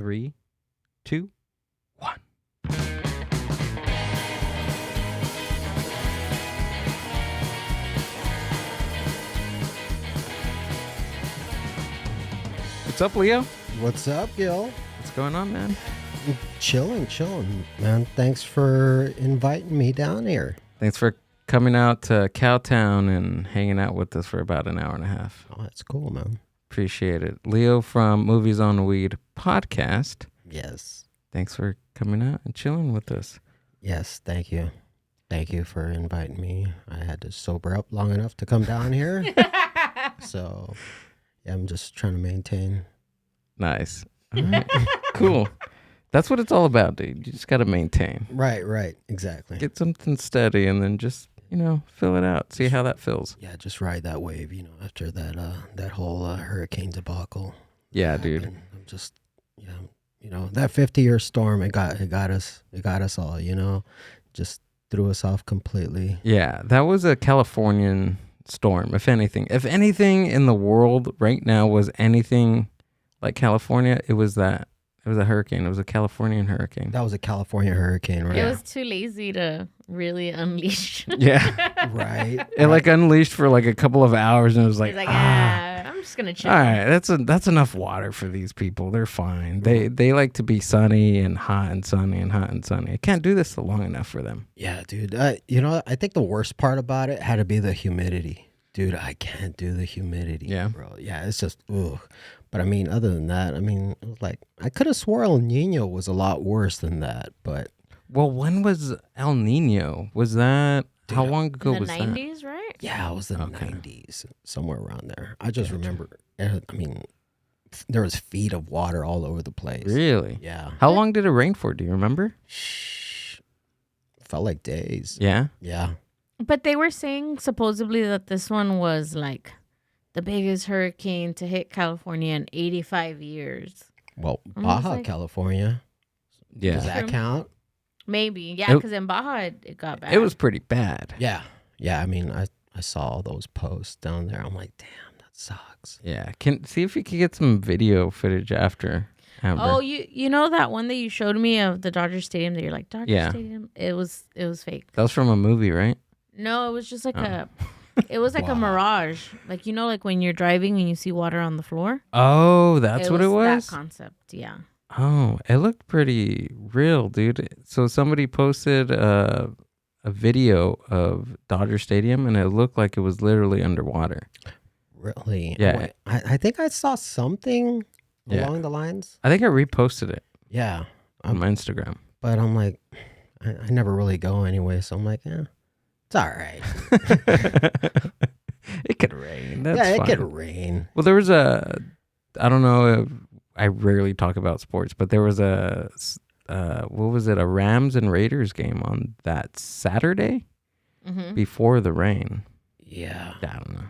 3, 2, 1. What's up, Leo? What's up, Gil? What's going on, man? Chilling, man. Thanks for inviting me down here. Thanks for coming out to Cowtown and hanging out with us for about an hour and a half. Oh, that's cool, man. Appreciate it. Leo from Movies on Weed podcast. Yes. Thanks for coming out and chilling with us. Yes, thank you. Thank you for inviting me. I had to sober up long enough to come down here. So, yeah, I'm just trying to maintain. Nice. All right. Cool. That's what it's all about, dude. You just got to maintain. Right. Exactly. Get something steady and then just, fill it out. See how that feels. Yeah, just ride that wave, after that whole hurricane debacle. Yeah, dude. I'm just, that 50-year storm, it got us all, just threw us off completely. Yeah, that was a Californian storm, if anything. If anything in the world right now was anything like California, it was that. It was a hurricane. It was a Californian hurricane. That was a California hurricane, right? It was too lazy to really unleash. Yeah. Right. It unleashed for a couple of hours and it was like, I'm just going to chill. All right, that's enough water for these people. They're fine. They like to be sunny and hot and sunny and hot and sunny. I can't do this long enough for them. Yeah, dude. I think the worst part about it had to be the humidity. Dude, I can't do the humidity, bro. Yeah, it's just, ugh. But other than that, it was like, I could have swore El Nino was a lot worse than that, but. Well, when was El Nino? Was that, how long ago was that? In the 90s, right? Yeah, it was the 90s, somewhere around there. I just remember, there was feet of water all over the place. Really? Yeah. How long did it rain for? Do you remember? Felt like days. Yeah? Yeah. But they were saying supposedly that this one was the biggest hurricane to hit California in 85 years. Well, Baja, California. Yeah. Does that count? Maybe. Yeah, because in Baja, it got bad. It was pretty bad. Yeah. Yeah, I saw all those posts down there. I'm like, damn, that sucks. Yeah. See if you can get some video footage after. Amber. Oh, you know that one that you showed me of the Dodger Stadium that you're like, Dodger Stadium? It was fake. That was from a movie, right? No, it was just like it was like a mirage. Like, when you're driving and you see water on the floor. Oh, that's what it was? That concept, yeah. Oh, it looked pretty real, dude. So somebody posted a video of Dodger Stadium, and it looked like it was literally underwater. Really? Yeah. Wait, I think I saw something along the lines. I think I reposted it. Yeah. On my Instagram. But I'm like, I never really go anyway, so I'm like, yeah. It's all right. It could rain. That's fine. It could rain. Well, there was I don't know, I rarely talk about sports, but there was a Rams and Raiders game on that Saturday before the rain. Yeah. I don't know.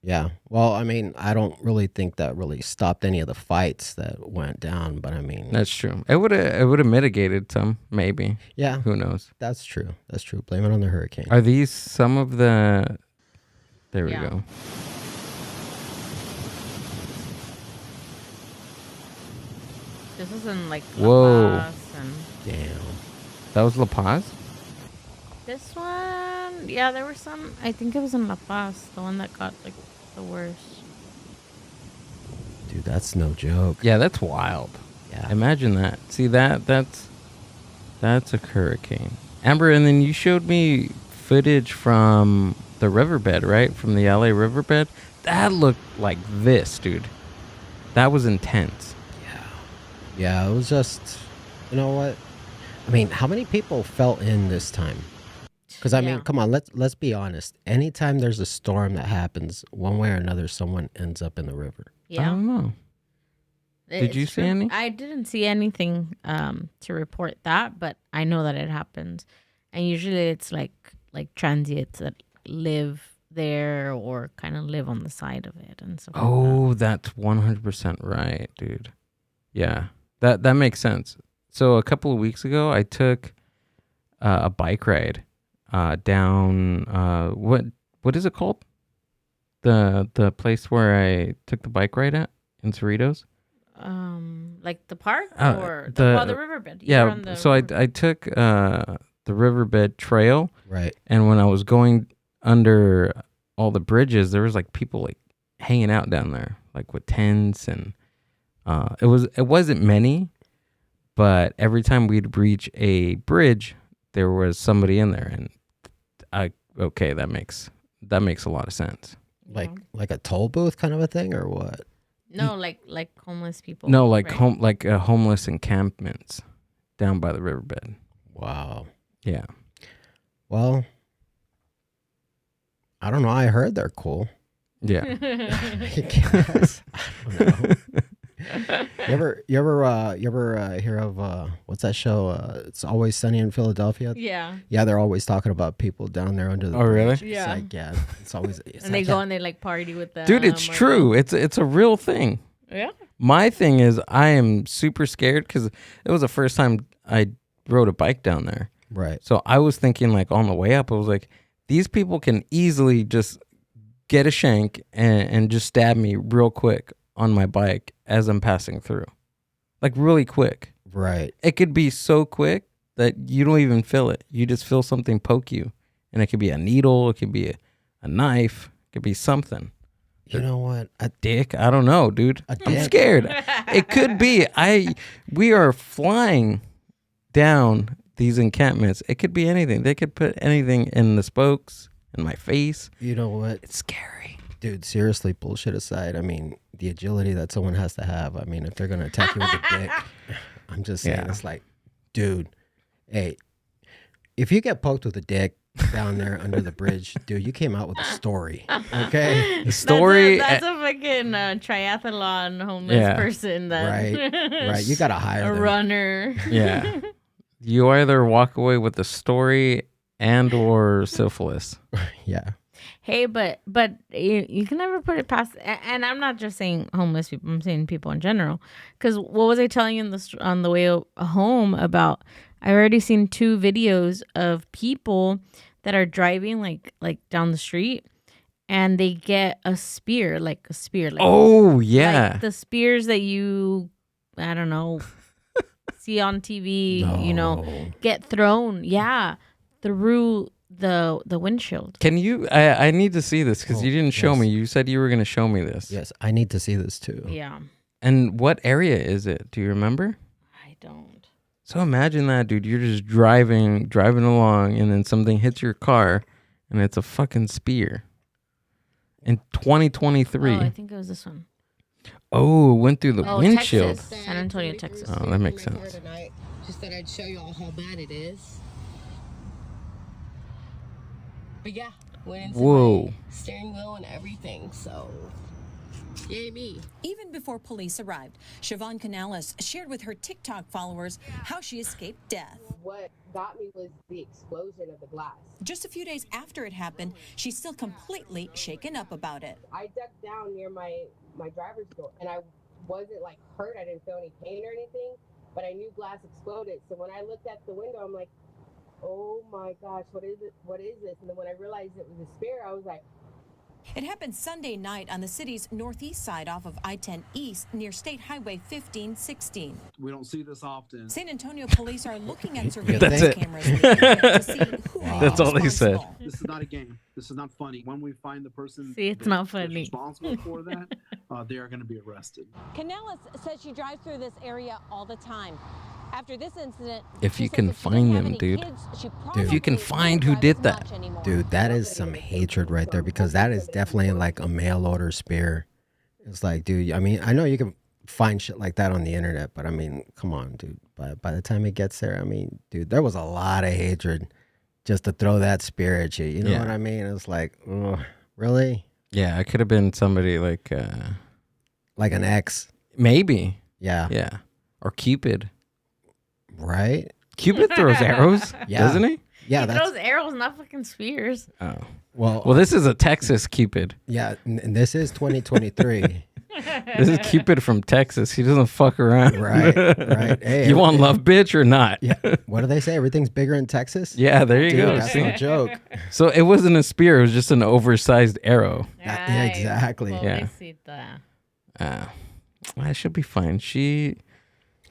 Yeah. Well, I don't really think that really stopped any of the fights that went down, but That's true. It would have mitigated some, maybe. Yeah. Who knows? That's true. Blame it on the hurricane. Are these some of the... There we go. This is in La Whoa. Paz and Damn. That was La Paz? this one, yeah, there were some. I think it was in La Paz, the one that got the worst. Dude, that's no joke. Yeah, that's wild. Yeah. Imagine that. See, that's a hurricane. Amber, and then you showed me footage from the riverbed, right? From the LA riverbed. That looked like this, dude. That was intense. Yeah, it was just, you know what? How many people fell in this time? Because come on, let's be honest. Anytime there's a storm that happens, one way or another, someone ends up in the river. Yeah. I don't know. Did you see any? I didn't see anything to report that, but I know that it happens. And usually it's like transients that live there or kind of live on the side of it and stuff. Oh, that's 100% right, dude. Yeah, that makes sense. So a couple of weeks ago, I took a bike ride down. What is it called? The place where I took the bike ride at in Cerritos. Like the park or the riverbed? Yeah. So I took the riverbed trail. Right. And when I was going under all the bridges, there was like people like hanging out down there, like with tents, and it wasn't many, but every time we'd reach a bridge, there was somebody in there, and that makes a lot of sense. Like a toll booth kind of a thing, or what? No, like homeless people. No, like homeless encampments down by the riverbed. Wow. Yeah. Well, I don't know. I heard they're cool. Yeah. I guess. I don't know. You ever hear of what's that show? It's Always Sunny in Philadelphia. Yeah. Yeah, they're always talking about people down there under the bridge. Really? It's Yeah. like, yeah, it's always. And they go and they like party with them. Dude, it's true. It's a real thing. Yeah. My thing is, I am super scared because it was the first time I rode a bike down there. Right. So I was thinking, like, on the way up, I was like, these people can easily just get a shank and just stab me real quick on my bike as I'm passing through. Like, really quick. Right. It could be so quick that you don't even feel it. You just feel something poke you. And it could be a needle. It could be a knife. It could be something. You know what? A dick? I don't know, dude. I'm scared. It could be. We are flying down these encampments. It could be anything. They could put anything in the spokes, in my face. You know what? It's scary. Dude, seriously, bullshit aside, I mean, the agility that someone has to have. I mean, if they're going to attack you with a dick, I'm just saying, it's like, dude, hey, if you get poked with a dick down there under the bridge, dude, you came out with a story, okay? The story. That's a fucking triathlon homeless person. Right. You got to hire a them. runner. Yeah. You either walk away with the story and or syphilis. Yeah. Hey, but you can never put it past. And I'm not just saying homeless people. I'm saying people in general. Because what was I telling you on the way home about? I've already seen 2 videos of people that are driving like down the street, and they get a spear. Like, oh yeah, like the spears that you, I don't know, see on TV. No. You know, get thrown. Yeah, through the windshield. Can you? I need to see this because you didn't show me. You said you were going to show me this. Yes, I need to see this too. Yeah. And what area is it? Do you remember? I don't. So imagine that, dude. You're just driving along, and then something hits your car, and it's a fucking spear. In 2023. Oh, I think it was this one. Oh, it went through the windshield. Texas. San Antonio, Texas. Oh, that makes sense. Tonight, just that I'd show you all how bad it is. But yeah, went into my steering wheel and everything, so yay me. Even before police arrived, Siobhan Canales shared with her TikTok followers how she escaped death. What got me was the explosion of the glass. Just a few days after it happened, she's still completely shaken up about it. I ducked down near my driver's door, and I wasn't like hurt. I didn't feel any pain or anything, but I knew glass exploded. So when I looked at the window, I'm like, oh my gosh, what is it? What is this? And then when I realized it was a spear, I was like, it happened Sunday night on the city's northeast side off of I-10 East near State Highway 1516. We don't see this often. San Antonio police are looking at surveillance cameras to see who may That's be all they said. responsible. This is not a game. This is not funny. When we find the person It's not funny. that's responsible for that, they are going to be arrested. Canales says she drives through this area all the time. After this incident, if you can find them, dude. If you can find who did that. Dude, that is some hatred right there, because that is definitely like a mail order spear. It's like, dude, I mean, I know you can find shit like that on the internet, but I mean, come on, dude. By the time it gets there, I mean, dude, there was a lot of hatred just to throw that spear at you. You know what I mean? It's like, ugh, really? Yeah, it could have been somebody like an ex. Maybe. Yeah. Yeah. Or Cupid. Right? Cupid throws arrows, doesn't he? Yeah, he throws arrows, not fucking spears. Oh. Well, this is a Texas Cupid. Yeah, and this is 2023. This is Cupid from Texas. He doesn't fuck around. Right. Hey, you want love, bitch, or not? Yeah. What do they say? Everything's bigger in Texas? Yeah, there you go. That's no joke. So it wasn't a spear. It was just an oversized arrow. Yeah, exactly. Yeah. That should be fine.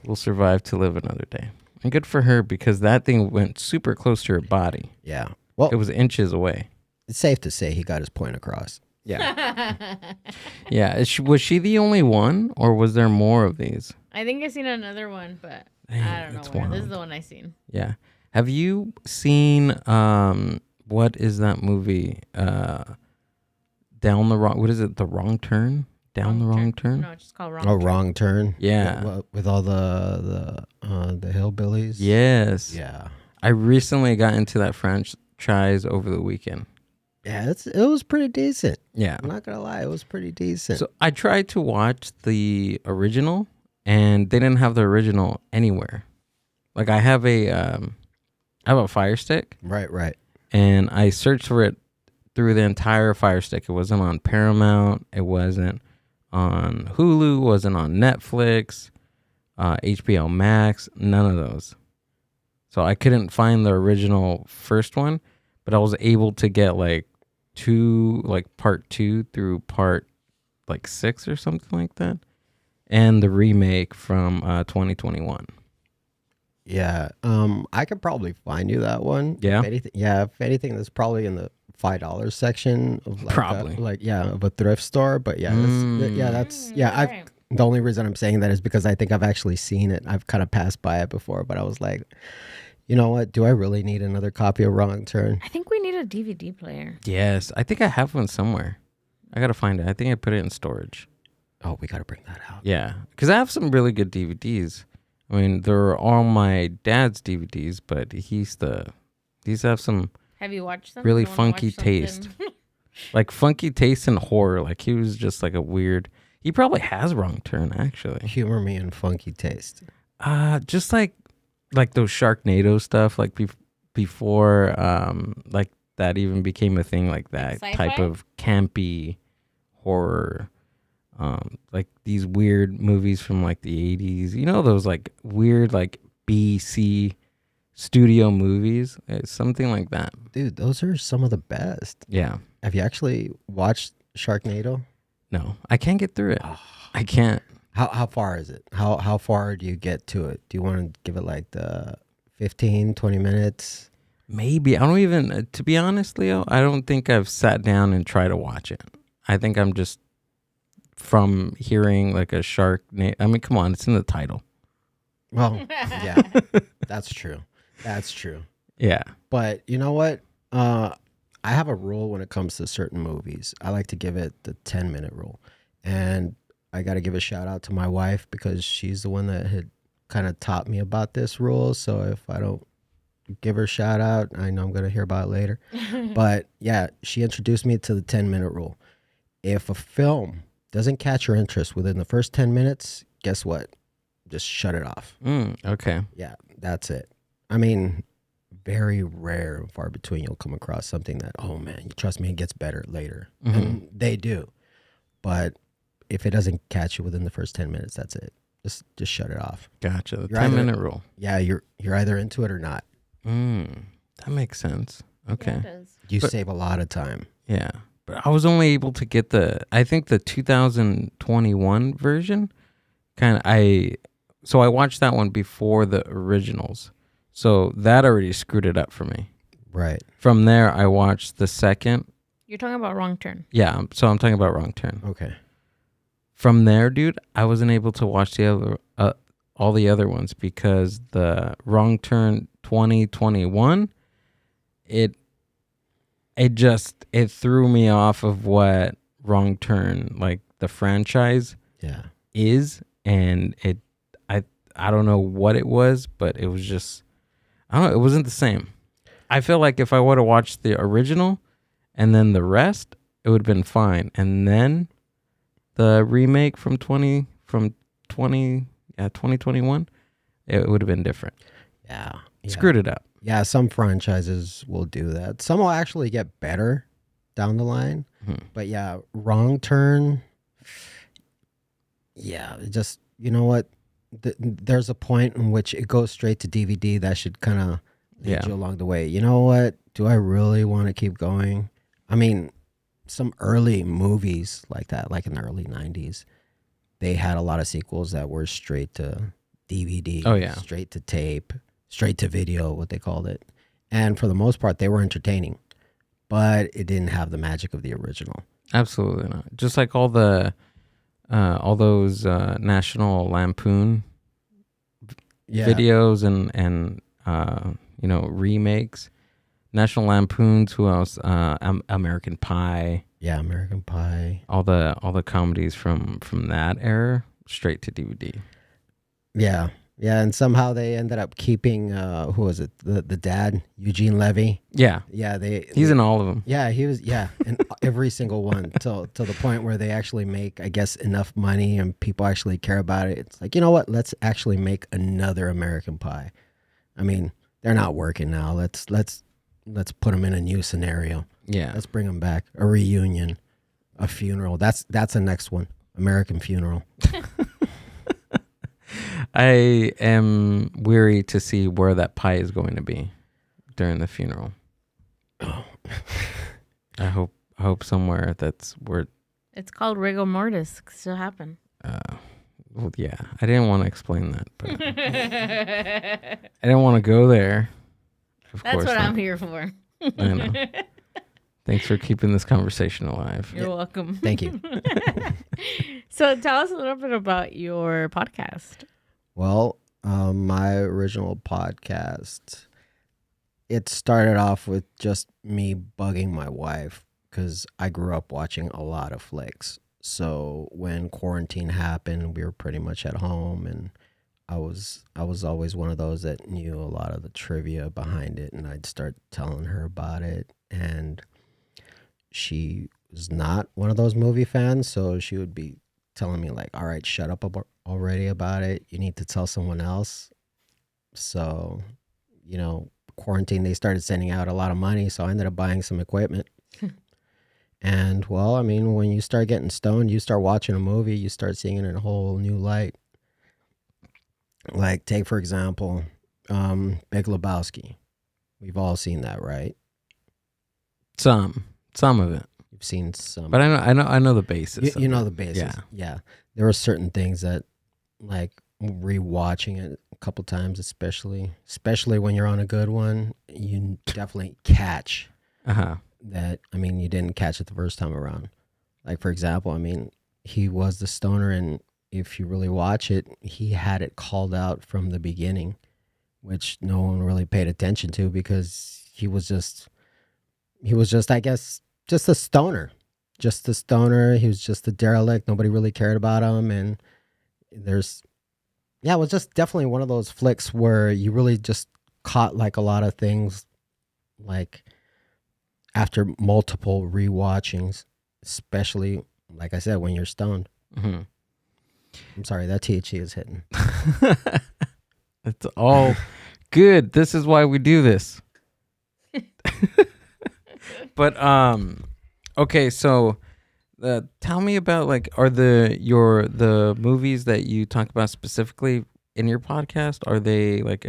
will survive to live another day. And good for her, because that thing went super close to her body. Yeah. Well, It was inches away. it's safe to say he got his point across. Yeah. Yeah. Was she the only one, or was there more of these? I think I seen another one, but Dang, I don't know that's where. This is wild. the one I seen. Yeah. Have you seen what is that movie? Down the wrong. What is it? The Wrong Turn. Down the Wrong Turn. No, it's just called Wrong Oh, Turn. Wrong Turn. Yeah. With all the hillbillies. Yes. Yeah. I recently got into that franchise over the weekend. Yeah, it was pretty decent. Yeah. I'm not gonna lie, it was pretty decent. So I tried to watch the original, and they didn't have the original anywhere. Like I have a Fire Stick, right. and I searched for it through the entire Fire Stick. It wasn't on Paramount. It wasn't on Hulu. It wasn't on Netflix, HBO Max. None of those. So I couldn't find the original first one, but I was able to get part 2 through part 6 or something like that, and the remake from 2021. Yeah. I could probably find you that one. Yeah? If anything, that's probably in the $5 section of Probably. of a thrift store. But yeah, Right. the only reason I'm saying that is because I think I've actually seen it. I've kind of passed by it before, but I was like, you know what? Do I really need another copy of Wrong Turn? I think we need a DVD player. Yes, I think I have one somewhere. I gotta find it. I think I put it in storage. Oh, we got to bring that out. Yeah, because I have some really good DVDs. I mean, they're all my dad's DVDs, but these have some Have you watched them? really You wanna funky watch something? taste. Funky taste and horror. He was just a weird. He probably has Wrong Turn, actually. Humor me in funky taste. Just like those Sharknado stuff, before that even became a thing, that Sci-fi? type of campy horror. These weird movies from the 80s. You know, those weird BC studio movies. It's something like that. Dude, those are some of the best. Yeah. Have you actually watched Sharknado? No, I can't get through it. Oh. I can't. How far is it? How far do you get to it? Do you want to give it the 15, 20 minutes? Maybe. I don't even, to be honest, Leo, I don't think I've sat down and tried to watch it. I think I'm just from hearing a shark name. I mean, come on, it's in the title. Well, yeah, that's true. That's true. Yeah. But you know what? I have a rule when it comes to certain movies. I like to give it the 10-minute rule. And I got to give a shout out to my wife because she's the one that had kind of taught me about this rule. So if I don't give her a shout out, I know I'm going to hear about it later. But yeah, she introduced me to the 10-minute rule. If a film doesn't catch your interest within the first 10 minutes, guess what? Just shut it off. Okay. Yeah, that's it. I mean, very rare and far between you'll come across something that, oh man, you trust me, it gets better later. Mm-hmm. And they do. But if it doesn't catch you within the first 10 minutes, that's it. Just shut it off. Gotcha. The You're either- 10-minute rule. Yeah, you're either into it or not. That makes sense. Okay. Yeah, it does. You But- save a lot of time. Yeah. But I was only able to get I think the 2021 version. So I watched that one before the originals. So that already screwed it up for me. Right. From there, I watched the second. You're talking about Wrong Turn. Yeah. So I'm talking about Wrong Turn. Okay. From there, dude, I wasn't able to watch all the other ones because the Wrong Turn 2021, it threw me off of what Wrong Turn, the franchise, Yeah. is, and I don't know what it was, but it was just, I don't know, it wasn't the same. I feel like if I would have watched the original and then the rest, it would have been fine. And then the remake from 2021, it would have been different. Yeah. Screwed it up. Yeah, some franchises will do that. Some will actually get better down the line. But yeah, Wrong Turn. Yeah, just, you know what? There's a point in which it goes straight to DVD that should kind of lead you along the way. You know what? Do I really want to keep going? I mean, some early movies like that, like in the early 90s, they had a lot of sequels that were straight to DVD, Oh, yeah. straight to tape, straight to video, what they called it. And for the most part, they were entertaining, but it didn't have the magic of the original. Absolutely not. Just like all those National Lampoon videos and remakes. National Lampoons. Who else? American Pie. Yeah, American Pie. All the comedies from that era straight to DVD. Yeah, and somehow they ended up keeping who was it? The dad, Eugene Levy. Yeah, he's in all of them. Yeah, he was. Yeah, in every single one till the point where they actually make, I guess, enough money and people actually care about it. It's like, you know what? Let's actually make another American Pie. I mean, they're not working now. Let's put them in a new scenario. Yeah, let's bring them back. A reunion, a funeral. That's the next one. American Funeral. I am weary to see where that pie is going to be during the funeral. Oh. I hope somewhere that's where. It's called rigor mortis. Still happen. Well, yeah, I didn't want to explain that, but I didn't want to go there. That's what I'm here for. I know. Thanks for keeping this conversation alive. You're welcome. Thank you. So tell us a little bit about your podcast. Well, my original podcast, it started off with just me bugging my wife because I grew up watching a lot of flicks. So when quarantine happened, we were pretty much at home, and I was always one of those that knew a lot of the trivia behind it, and I'd start telling her about it. And she was not one of those movie fans, so she would be telling me like, all right, shut up already about it. You need to tell someone else. So, quarantine, they started sending out a lot of money, so I ended up buying some equipment. And, well, I mean, when you start getting stoned, you start watching a movie, you start seeing it in a whole new light. Like, take, for example, Big Lebowski. We've all seen that, right? Some of it. You've seen some. But I know the basis. You know the basis. Yeah. There are certain things that, like, rewatching it a couple times, especially when you're on a good one, you definitely catch that. I mean, you didn't catch it the first time around. Like, for example, I mean, he was the stoner, and if you really watch it, he had it called out from the beginning, which no one really paid attention to because he was just, I guess, just a stoner. Just a stoner. He was just a derelict. Nobody really cared about him. And it was just definitely one of those flicks where you really just caught like a lot of things, like after multiple rewatchings, especially, like I said, when you're stoned. Mm-hmm. I'm sorry, that THC is hitting. It's all good. This is why we do this. But okay, so tell me about, like, are the movies that you talk about specifically in your podcast, are they like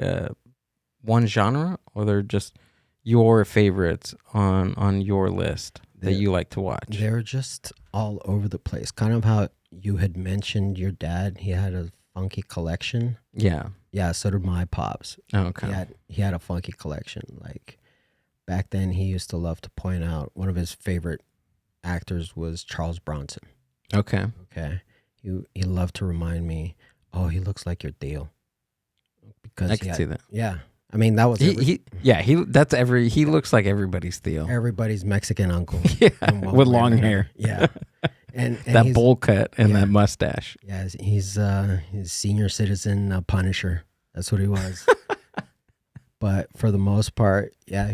one genre, or they're just your favorites on your list that you like to watch? They're just all over the place. Kind of how you had mentioned your dad, he had a funky collection. Yeah, so did my pops. Oh, okay. He had a funky collection. Like, back then, he used to love to point out one of his favorite actors was Charles Bronson. Okay. He loved to remind me, oh, he looks like your Theo. Because I can see that. Yeah. I mean, that was he looks like everybody's Theo. Everybody's Mexican uncle. Yeah, with long hair. Yeah. And that bowl cut and that mustache. Yeah, he's senior citizen Punisher. That's what he was. But for the most part, yeah,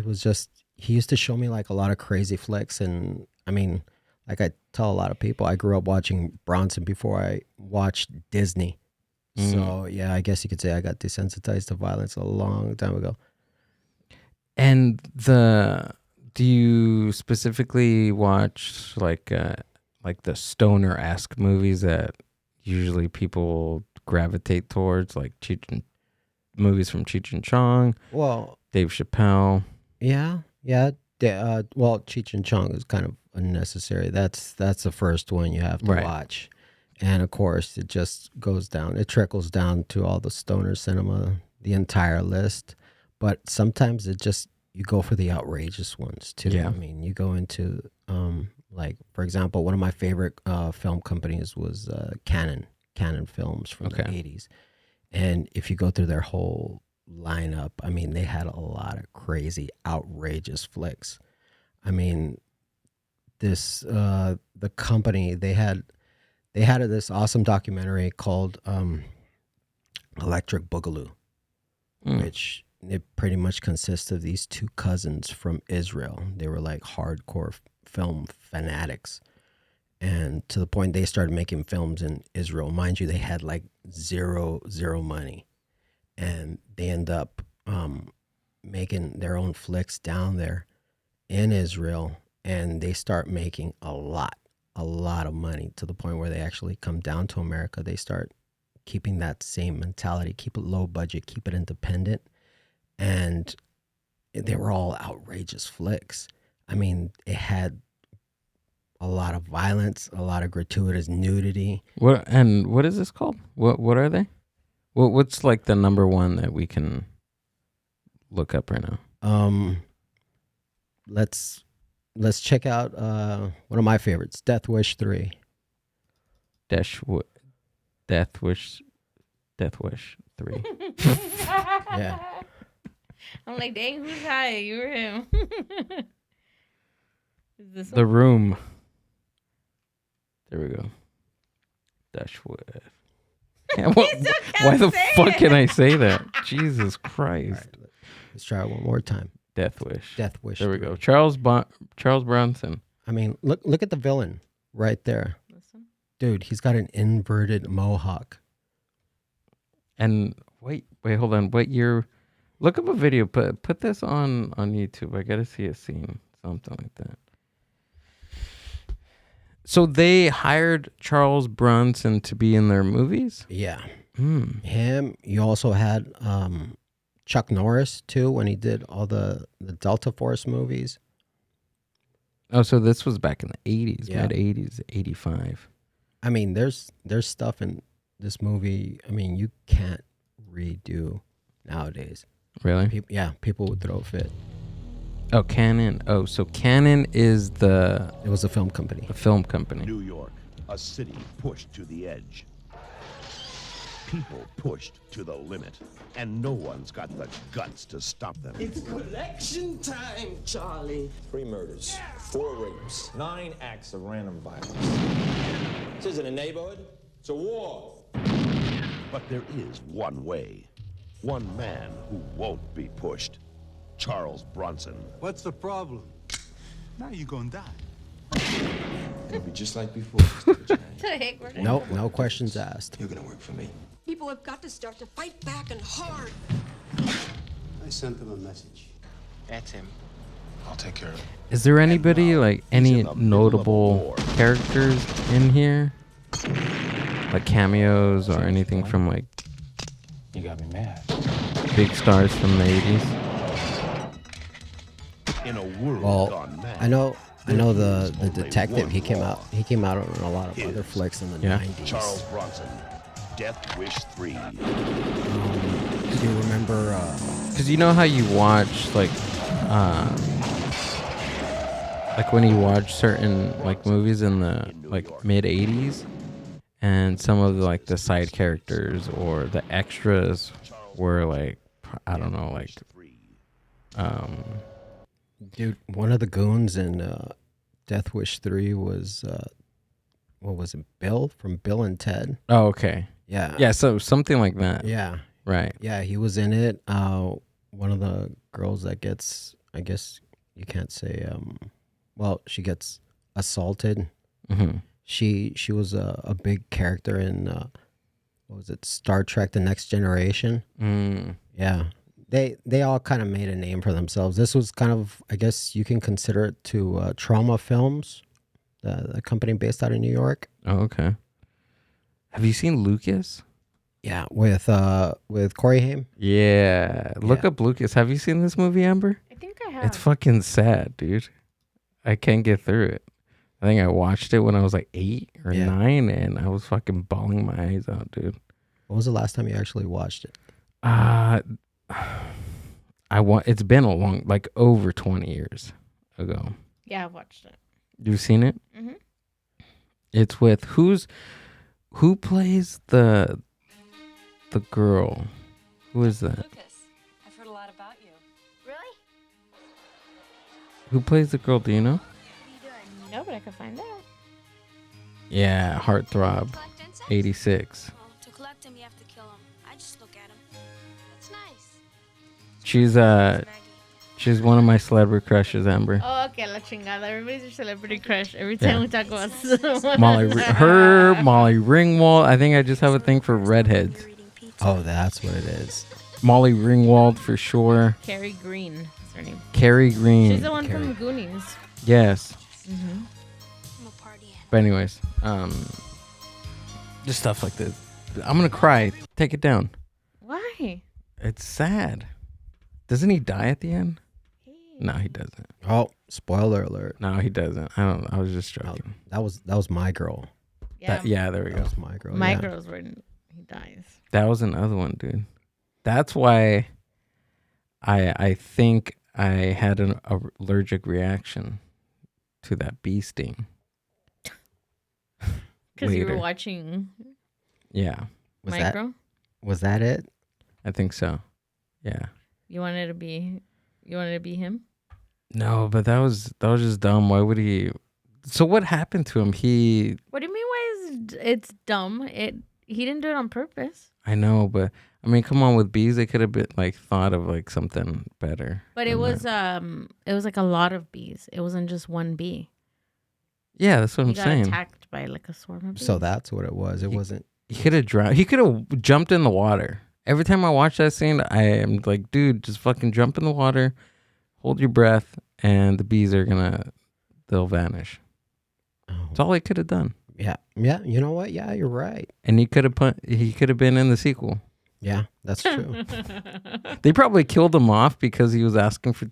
he used to show me like a lot of crazy flicks. And I mean, like I tell a lot of people, I grew up watching Bronson before I watched Disney. So yeah, I guess you could say I got desensitized to violence a long time ago. And do you specifically watch like the stoner-esque movies that usually people gravitate towards, like movies from Cheech and Chong? Well, Dave Chappelle. Yeah. Well, Cheech and Chong is kind of unnecessary. That's the first one you have to watch. And of course, it just goes down. It trickles down to all the stoner cinema, the entire list. But sometimes you go for the outrageous ones too. Yeah. I mean, you go into like, for example, one of my favorite film companies was Canon Films from the 80s. And if you go through their whole lineup, I mean, they had a lot of crazy, outrageous flicks. I mean, the company, they had this awesome documentary called Electric Boogaloo, which it pretty much consists of these two cousins from Israel. They were like hardcore film fanatics, and to the point they started making films in Israel. Mind you, they had like zero money, and they end up making their own flicks down there in Israel, and they start making a lot of money to the point where they actually come down to America. They start keeping that same mentality, keep it low budget, keep it independent. And they were all outrageous flicks. I mean, it had a lot of violence, a lot of gratuitous nudity. What is this called? What are they? What's like the number one that we can look up right now? Let's check out one of my favorites, Death Wish 3. Death Wish 3. Yeah. I'm like, dang, who's high? You or him? Is this The Room. There we go. Dashwood. Yeah, why the fuck can I say that? Jesus Christ. Right, let's try it one more time. Death Wish. Death Wish. There we 3. go. Charles Bronson. I mean, look at the villain right there. Listen. Dude, he's got an inverted mohawk. And wait, hold on. What year? Look up a video. Put this on YouTube. I gotta see a scene, something like that. So they hired Charles Bronson to be in their movies? Yeah. Him. You also had Chuck Norris too, when he did all the Delta Force movies. Oh, so this was back in the 80s, Yeah. mid 80s, 85. I mean, there's stuff in this movie. I mean, you can't redo nowadays. Really? People would throw a fit. Oh, Canon. Oh, so Canon is It was a film company. the film company. New York, a city pushed to the edge. People pushed to the limit, and no one's got the guts to stop them. It's collection time, Charlie. 3 murders, 4 rapes, 9 acts of random violence. This isn't a neighborhood, it's a war. But there is one way. One man who won't be pushed. Charles Bronson. What's the problem? Now you're gonna die. It'll be just like before, Mr. Vigilante. No questions asked. You're gonna work for me. People have got to start to fight back and hard. I sent them a message. That's him. I'll take care of it. Is there anybody, like, any in the middle of a notable war. characters in here? Like cameos or anything from, like, You got me mad. big stars from the 80s? In a world Well, gone mad. I know the only detective. one He came law. out. He came out on a lot of other flicks in the Yeah. 90s. Charles Bronson. Death Wish 3. Do you remember? Because you know how you watch, like when you watch certain, like, movies in the, like, mid 80s, and some of the, like, the side characters or the extras were, like, I don't know, like, Dude, one of the goons in Death Wish 3 was what was it? Bill from Bill and Ted. oh, okay. Yeah. So something like that. Yeah. Right. Yeah, he was in it. One of the girls that gets, I guess you can't say, well, she gets assaulted. Mm-hmm. She was a big character in, what was it, Star Trek: The Next Generation. Yeah. They all kind of made a name for themselves. This was kind of, I guess you can consider it to Trauma Films, the company based out of New York. Oh, okay. Have you seen Lucas? Yeah, with Corey Haim. Yeah. Look Yeah. up Lucas. Have you seen this movie, Amber? I think I have. It's fucking sad, dude. I can't get through it. I think I watched it when I was like 8 or 9, and I was fucking bawling my eyes out, dude. When was the last time you actually watched it? It's been a long, like over 20 years ago. Yeah, I've watched it. You've seen it? Mm-hmm. It's with who plays the girl? Who is that? Lucas, I've heard a lot about you. Really? Who plays the girl? Do you know? No, but I can find out. Yeah, Heartthrob, 86. Well, to collect them, you have to kill them. I just look at them. That's nice. She's one of my celebrity crushes, Amber. Oh, okay, la chingada. Everybody's your celebrity crush. Every time we talk about someone. Molly Ringwald. I think I just have a thing for redheads. Oh, that's what it is. Molly Ringwald for sure. Carrie Green is her name. Carrie Green. She's the one from Goonies. Yes. Mm-hmm. But anyways, just stuff like this. I'm gonna cry. Take it down. Why? It's sad. Doesn't he die at the end? No, he doesn't. Oh, spoiler alert. No, he doesn't. I was just joking. That was my girl. Yeah. There we go. That was my girl. My yeah. girl's when he dies. That was another one, dude. That's why I think I had an allergic reaction to that bee sting. Because you were watching. Yeah. Was that it? I think so. Yeah. You wanted to be him? No, but that was just dumb. Why would he? So what happened to him? What do you mean? Why is it's dumb? He didn't do it on purpose. I know, but I mean, come on, with bees, they could have been like thought of like something better. But it was like a lot of bees. It wasn't just one bee. Yeah, that's what I'm saying. He got attacked by like a swarm of bees. So that's what it was. It wasn't. He could have drowned. He could have jumped in the water. Every time I watch that scene, I am like, dude, just fucking jump in the water, hold your breath, and the bees they'll vanish. Oh. That's all he could have done. Yeah. Yeah. You know what? Yeah, you're right. And he could have been in the sequel. Yeah, that's true. They probably killed him off because he was asking for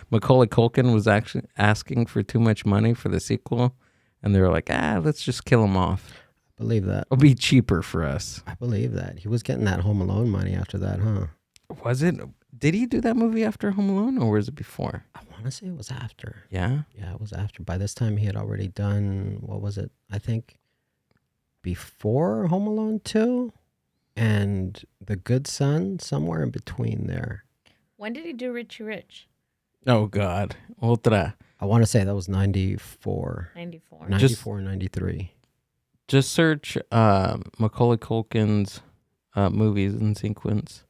Macaulay Culkin was actually asking for too much money for the sequel. And they were like, let's just kill him off. I believe that. It'll be cheaper for us. I believe that. He was getting that Home Alone money after that, huh? Was it? Did he do that movie after Home Alone, or was it before? I want to say it was after. Yeah? Yeah, it was after. By this time, he had already done, what was it? I think before Home Alone 2 and The Good Son, somewhere in between there. When did he do Richie Rich? Oh, God. Otra. I want to say that was 94. 94. 93. Just search Macaulay Culkin's movies in sequence.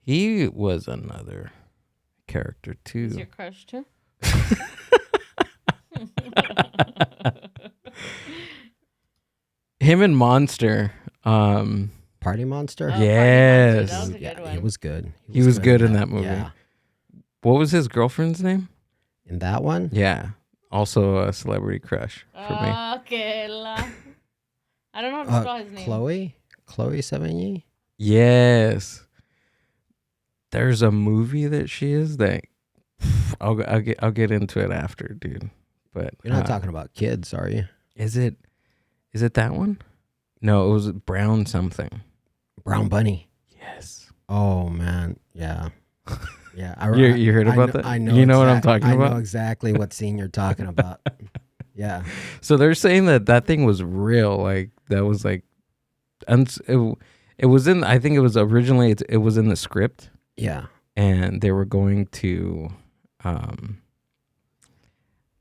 He was another character too. Is your crush too? Him and Monster. Party Monster? Oh, Yes. That was a good one. He was good. He was good in that movie. Yeah. What was his girlfriend's name? In that one? Yeah. Also a celebrity crush for me. Okay. I don't know how to spell his name. Chloe Sevigny? Yes. There's a movie that she is that I'll get into it after, dude. But You're not talking about Kids, are you? Is it that one? No, it was Brown something. Brown Bunny. Yes. Oh man, yeah. Yeah, you heard about that? I know. You know what I'm talking about? I know exactly what scene you're talking about. Yeah. So they're saying that thing was real. Like that was like, it was in. I think it was originally. It was in the script. Yeah. And they were going to,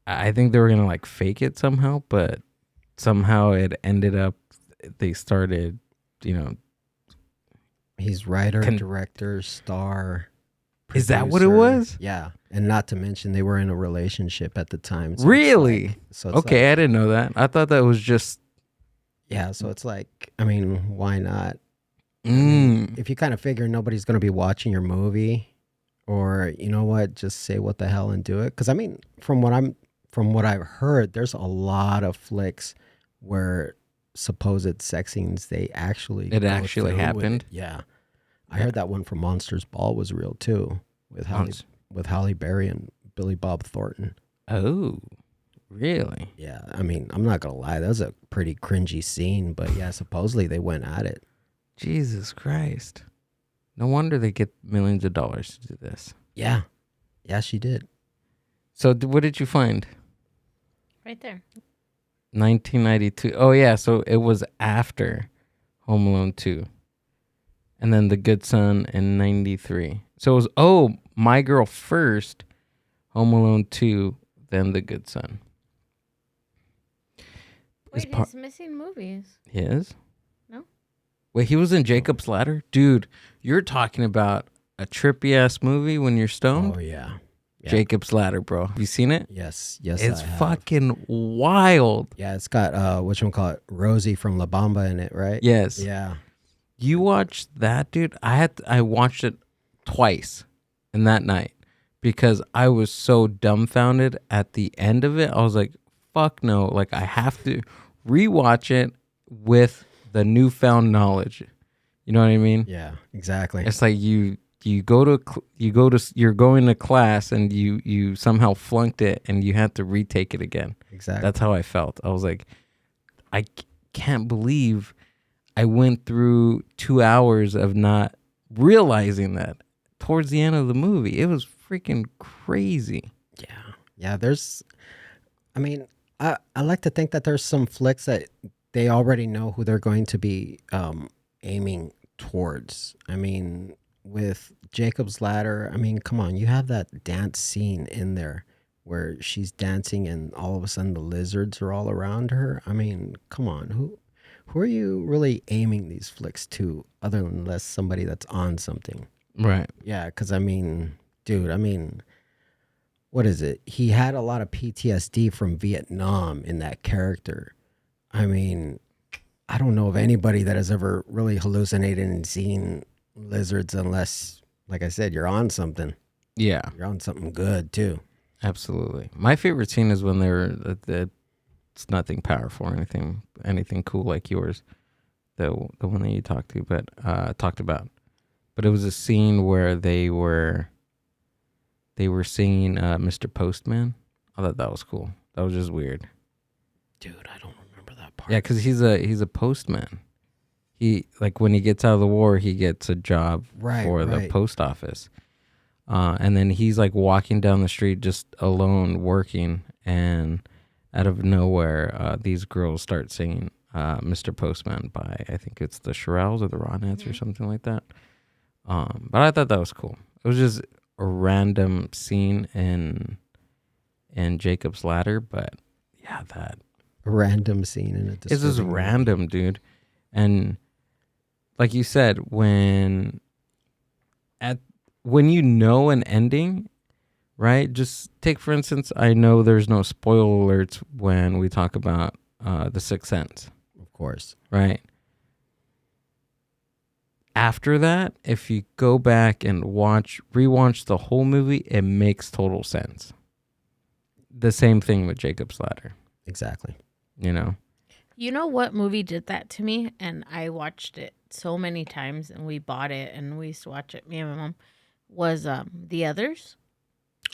I think they were gonna like fake it somehow, but somehow it ended up. They started, He's writer, director, star. Is that what it was? Yeah, and not to mention they were in a relationship at the time. So really? It's okay, I didn't know that. I thought that was just. Yeah, so it's like, I mean, why not? If you kind of figure nobody's going to be watching your movie, or you know what, just say what the hell and do it. Because I mean, from what I've heard, there's a lot of flicks where supposed sex scenes it actually happened. Yeah. I heard that one from Monsters Ball was real too, with Halle Berry and Billy Bob Thornton. Oh, Really? Yeah, I mean, I'm not gonna lie, that was a pretty cringy scene, but yeah, supposedly they went at it. Jesus Christ. No wonder they get millions of dollars to do this. Yeah. Yeah, she did. So what did you find? Right there. 1992. Oh, yeah. So it was after Home Alone 2. And then The Good Son in 93. So it was, My Girl first, Home Alone 2, then The Good Son. Wait, he's missing movies. He is? No. Wait, he was in Jacob's Ladder? Dude, you're talking about a trippy-ass movie when you're stoned? Oh, yeah. Jacob's Ladder, bro. Have you seen it? Yes, It's I have. fucking wild. Yeah, it's got whatchamacallit, Rosie from La Bamba in it, right? Yes. Yeah. You watched that, dude? I watched it twice in that night because I was so dumbfounded at the end of it. I was like, fuck no. Like, I have to rewatch it with the newfound knowledge. You know what I mean? Yeah, exactly. It's like you're going to class and you somehow flunked it and you had to retake it again. Exactly. That's how I felt. I was like, I can't believe I went through 2 hours of not realizing that towards the end of the movie. It was freaking crazy. Yeah, I like to think that there's some flicks that they already know who they're going to be aiming towards. I mean, with Jacob's Ladder, I mean, come on, you have that dance scene in there where she's dancing and all of a sudden the lizards are all around her. I mean, come on, who are you really aiming these flicks to other than less somebody that's on something? Right. Yeah, because I mean, dude, what is it? He had a lot of PTSD from Vietnam in that character. I mean, I don't know of anybody that has ever really hallucinated and seen lizards unless, like I said, you're on something. Yeah. You're on something good, too. Absolutely. My favorite scene is when it's nothing powerful or anything cool like yours, the one that you talked about. But it was a scene where they were singing Mr. Postman. I thought that was cool. That was just weird. Dude, I don't remember that part. Yeah, because he's a postman. He, like, when he gets out of the war, he gets a job for the post office. And then he's like walking down the street just alone working, and out of nowhere, these girls start singing Mr. Postman by, I think it's the Shirelles or the Ronettes or something like that. But I thought that was cool. It was just a random scene in Jacob's Ladder, but yeah, that a random scene in it. It's just random, dude. And like you said, when you know an ending, right? Just take, for instance, I know there's no spoiler alerts when we talk about The Sixth Sense. Of course. Right? After that, if you go back and rewatch the whole movie, it makes total sense. The same thing with Jacob's Ladder. Exactly. You know? You know what movie did that to me? And I watched it so many times, and we bought it, and we used to watch it, me and my mom, was The Others.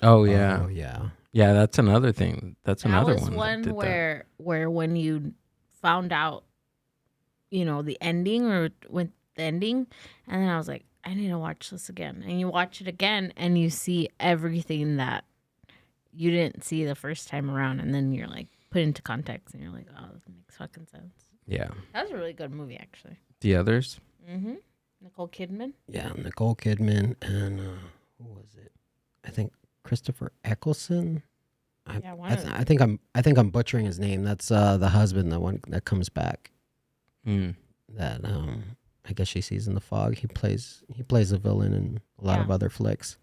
Oh, yeah. Oh, yeah. Yeah, that's another thing. That's another one. That was one where when you found out, the ending or with the ending, and then I was like, I need to watch this again. And you watch it again, and you see everything that you didn't see the first time around, and then you're like put into context, and you're like, oh, this makes fucking sense. Yeah. That was a really good movie, actually. The Others? Mm-hmm. Nicole Kidman? Yeah, Nicole Kidman and who was it? I think Christopher Eccleston. I think I'm butchering his name. That's the husband, the one that comes back. That I guess she sees in the fog. He plays a villain in a lot of other flicks,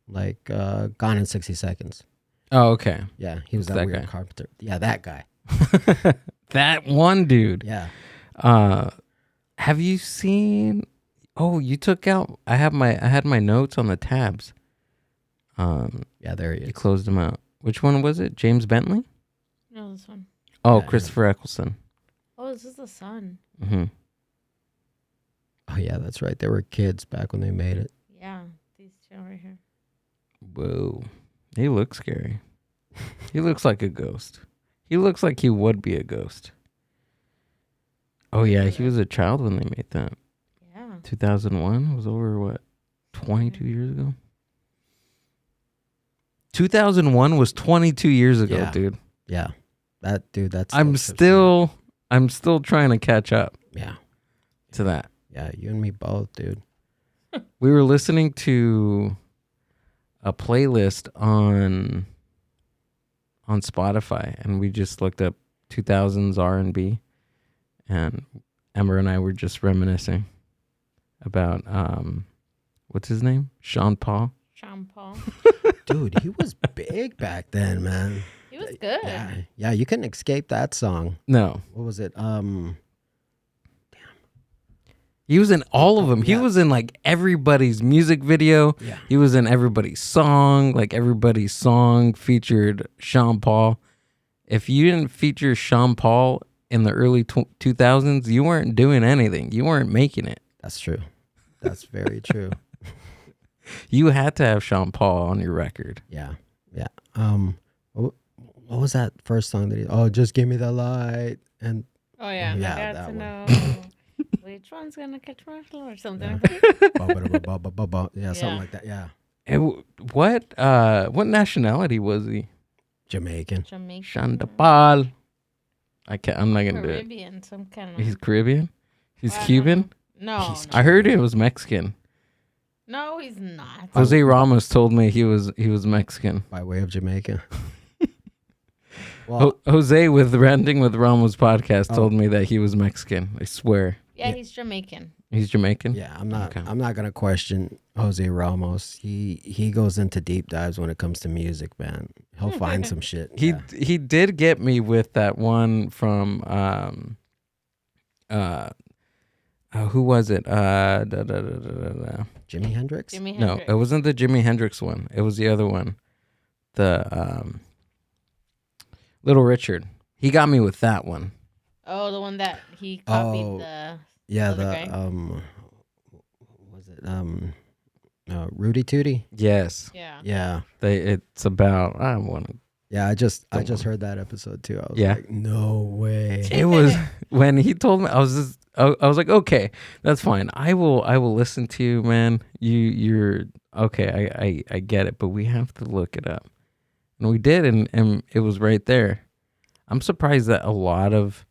like Gone in 60 Seconds. Oh, okay. Yeah, he was that weird carpenter. Yeah, that guy. That one dude. Yeah. Have you seen? Oh, you took out. I had my notes on the tabs. Yeah, there he is. You closed them out. Which one was it? James Bentley? No, this one. Oh, yeah, Christopher Eccleston. Oh, this is the son. Mm-hmm. Oh yeah, that's right. They were kids back when they made it. Yeah, these two right here. Whoa, they look scary. He looks like a ghost. He looks like he would be a ghost. Oh yeah, he was a child when they made that. Yeah. 2001 was over what? 22 years ago. 2001 was 22 years ago, dude. Yeah. That's I'm still trying to catch up. Yeah. To that. Yeah, you and me both, dude. We were listening to a playlist on Spotify, and we just looked up 2000s R&B, and Emma and I were just reminiscing about what's his name? Sean Paul. Sean Paul. Dude, he was big back then, man. He was good. Yeah, you couldn't escape that song. No. What was it? He was in all of them. He was in like everybody's music video. Yeah. He was in everybody's song. Like everybody's song featured Sean Paul. If you didn't feature Sean Paul in the early 2000s, you weren't doing anything. You weren't making it. That's true. That's very true. You had to have Sean Paul on your record. Yeah. Yeah. What was that first song that he? Oh, just give me the light. And Oh yeah, yeah, I got that to one. know which one's gonna catch my flow or something like that. Yeah, something like that. Yeah. And what nationality was he? Jamaican. Sean Paul. I'm not gonna do it. Caribbean, some kind of. He's Caribbean. He's Cuban. No, I heard he was Mexican. no, he's not. Jose Ramos told me he was Mexican. By way of Jamaica. Well, Jose with Ranting with Ramos podcast told me that he was Mexican. I swear. Yeah, he's Jamaican. He's Jamaican. yeah, I'm not gonna question Jose Ramos. He goes into deep dives when it comes to music, man. He'll find some shit. He did get me with that one from who was it? Jimi Hendrix? No, it wasn't the Jimi Hendrix one. It was the other one. The Little Richard. He got me with that one. Oh, the one that he copied was it Rudy Tooty? Yes. Yeah. It's about I want to. Yeah, I just heard that episode too. I was like, no way. It was when he told me. I was like, okay, that's fine. I will listen to you, man. You're okay. I get it, but we have to look it up, and we did, and it was right there. I'm surprised that a lot of.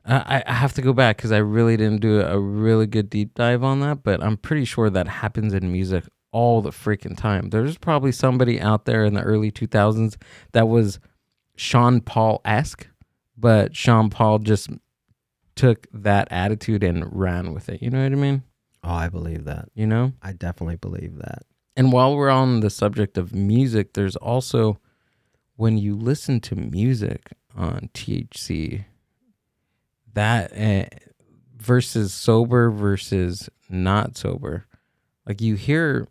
I have to go back because I really didn't do a really good deep dive on that, but I'm pretty sure that happens in music all the freaking time. There's probably somebody out there in the early 2000s that was Sean Paul-esque, but Sean Paul just took that attitude and ran with it. You know what I mean? Oh, I believe that. You know? I definitely believe that. And while we're on the subject of music, there's also when you listen to music on THC, that versus sober versus not sober, like you hear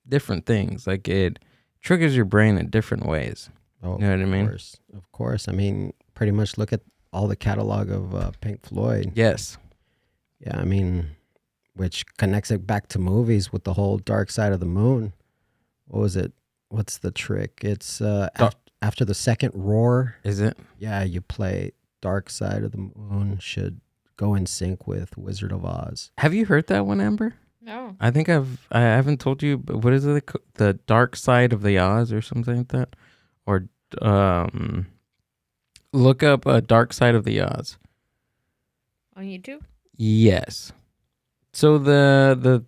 different things. Like it triggers your brain in different ways. Oh, you know what I mean? Of course. I mean, pretty much look at all the catalog of Pink Floyd. Yes. Yeah, I mean, which connects it back to movies with the whole Dark Side of the Moon. What was it? What's the trick? It's after the second roar. Is it? Yeah, you play Dark Side of the Moon should go in sync with Wizard of Oz. Have you heard that one, Amber? No. I think I haven't told you, but what is it? The Dark Side of the Oz or something like that? Or look up Dark Side of the Oz. On YouTube? Yes. So the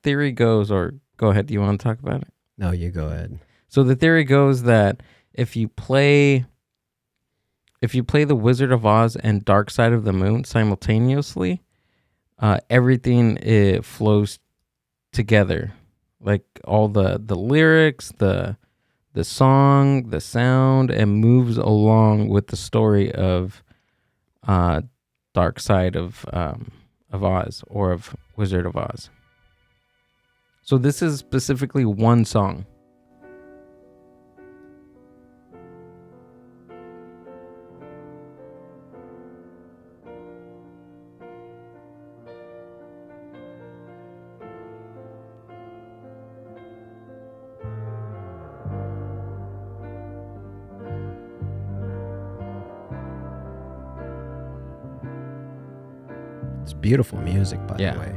theory goes, or go ahead, do you want to talk about it? No, you go ahead. So the theory goes that if you play the Wizard of Oz and Dark Side of the Moon simultaneously, everything flows together, like all the lyrics, the song, the sound, and moves along with the story of Dark Side of Oz or of Wizard of Oz. So this is specifically one song. beautiful music, by the way.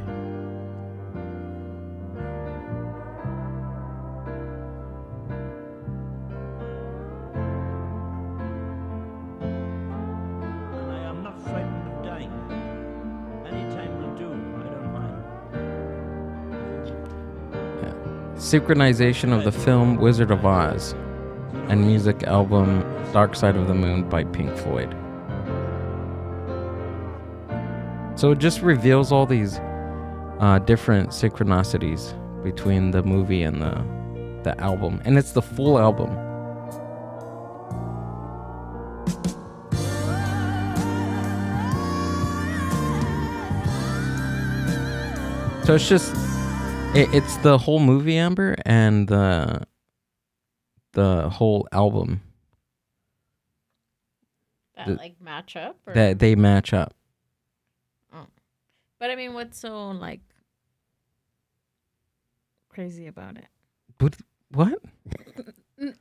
Synchronization of the film Wizard of Oz and music album Dark Side of the Moon by Pink Floyd. So it just reveals all these different synchronicities between the movie and the album. And it's the full album. So it's just... It's the whole movie, Amber, and the whole album that like match up. Or? That they match up. Oh, but I mean, what's so like crazy about it? What?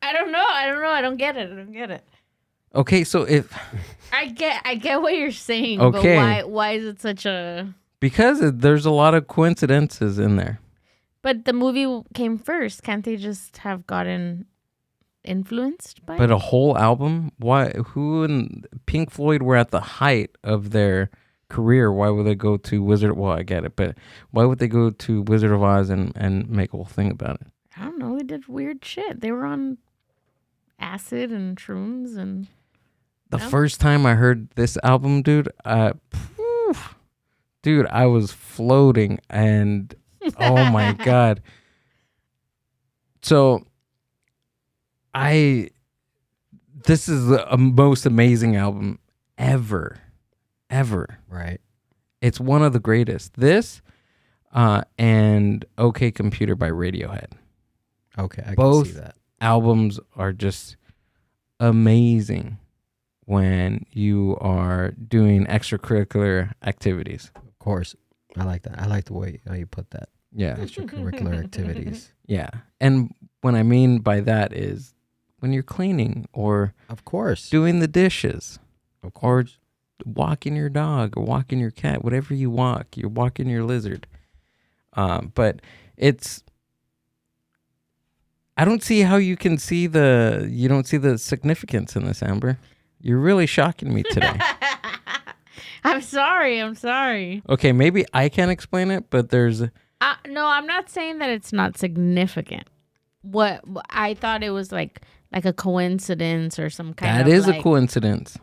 I don't know. I don't get it. Okay, so if I get what you're saying, okay. But why is it such a? Because there's a lot of coincidences in there. But the movie came first. Can't they just have gotten influenced by it? But a whole album? Why? Who and Pink Floyd were at the height of their career. Why would they go to Wizard? Well, I get it, but why would they go to Wizard of Oz and make a whole thing about it? I don't know. They did weird shit. They were on acid and shrooms and. The first time I heard this album, dude, I was floating and. Oh my God. So this is the most amazing album ever. Right. It's one of the greatest. This and OK Computer by Radiohead. Okay, I Both can see that. Albums are just amazing when you are doing extracurricular activities. Of course. I like that. I like the way how you put that. Yeah. Extracurricular activities. Yeah. And what I mean by that is when you're cleaning or of course doing the dishes. Of course. Or walking your dog or walking your cat, whatever you walk, you're walking your lizard. But it's I don't see how you don't see the significance in this, Amber. You're really shocking me today. I'm sorry. Okay, maybe I can't explain it, but there's... No, I'm not saying that it's not significant. What I thought it was like a coincidence or some kind of... That is a coincidence.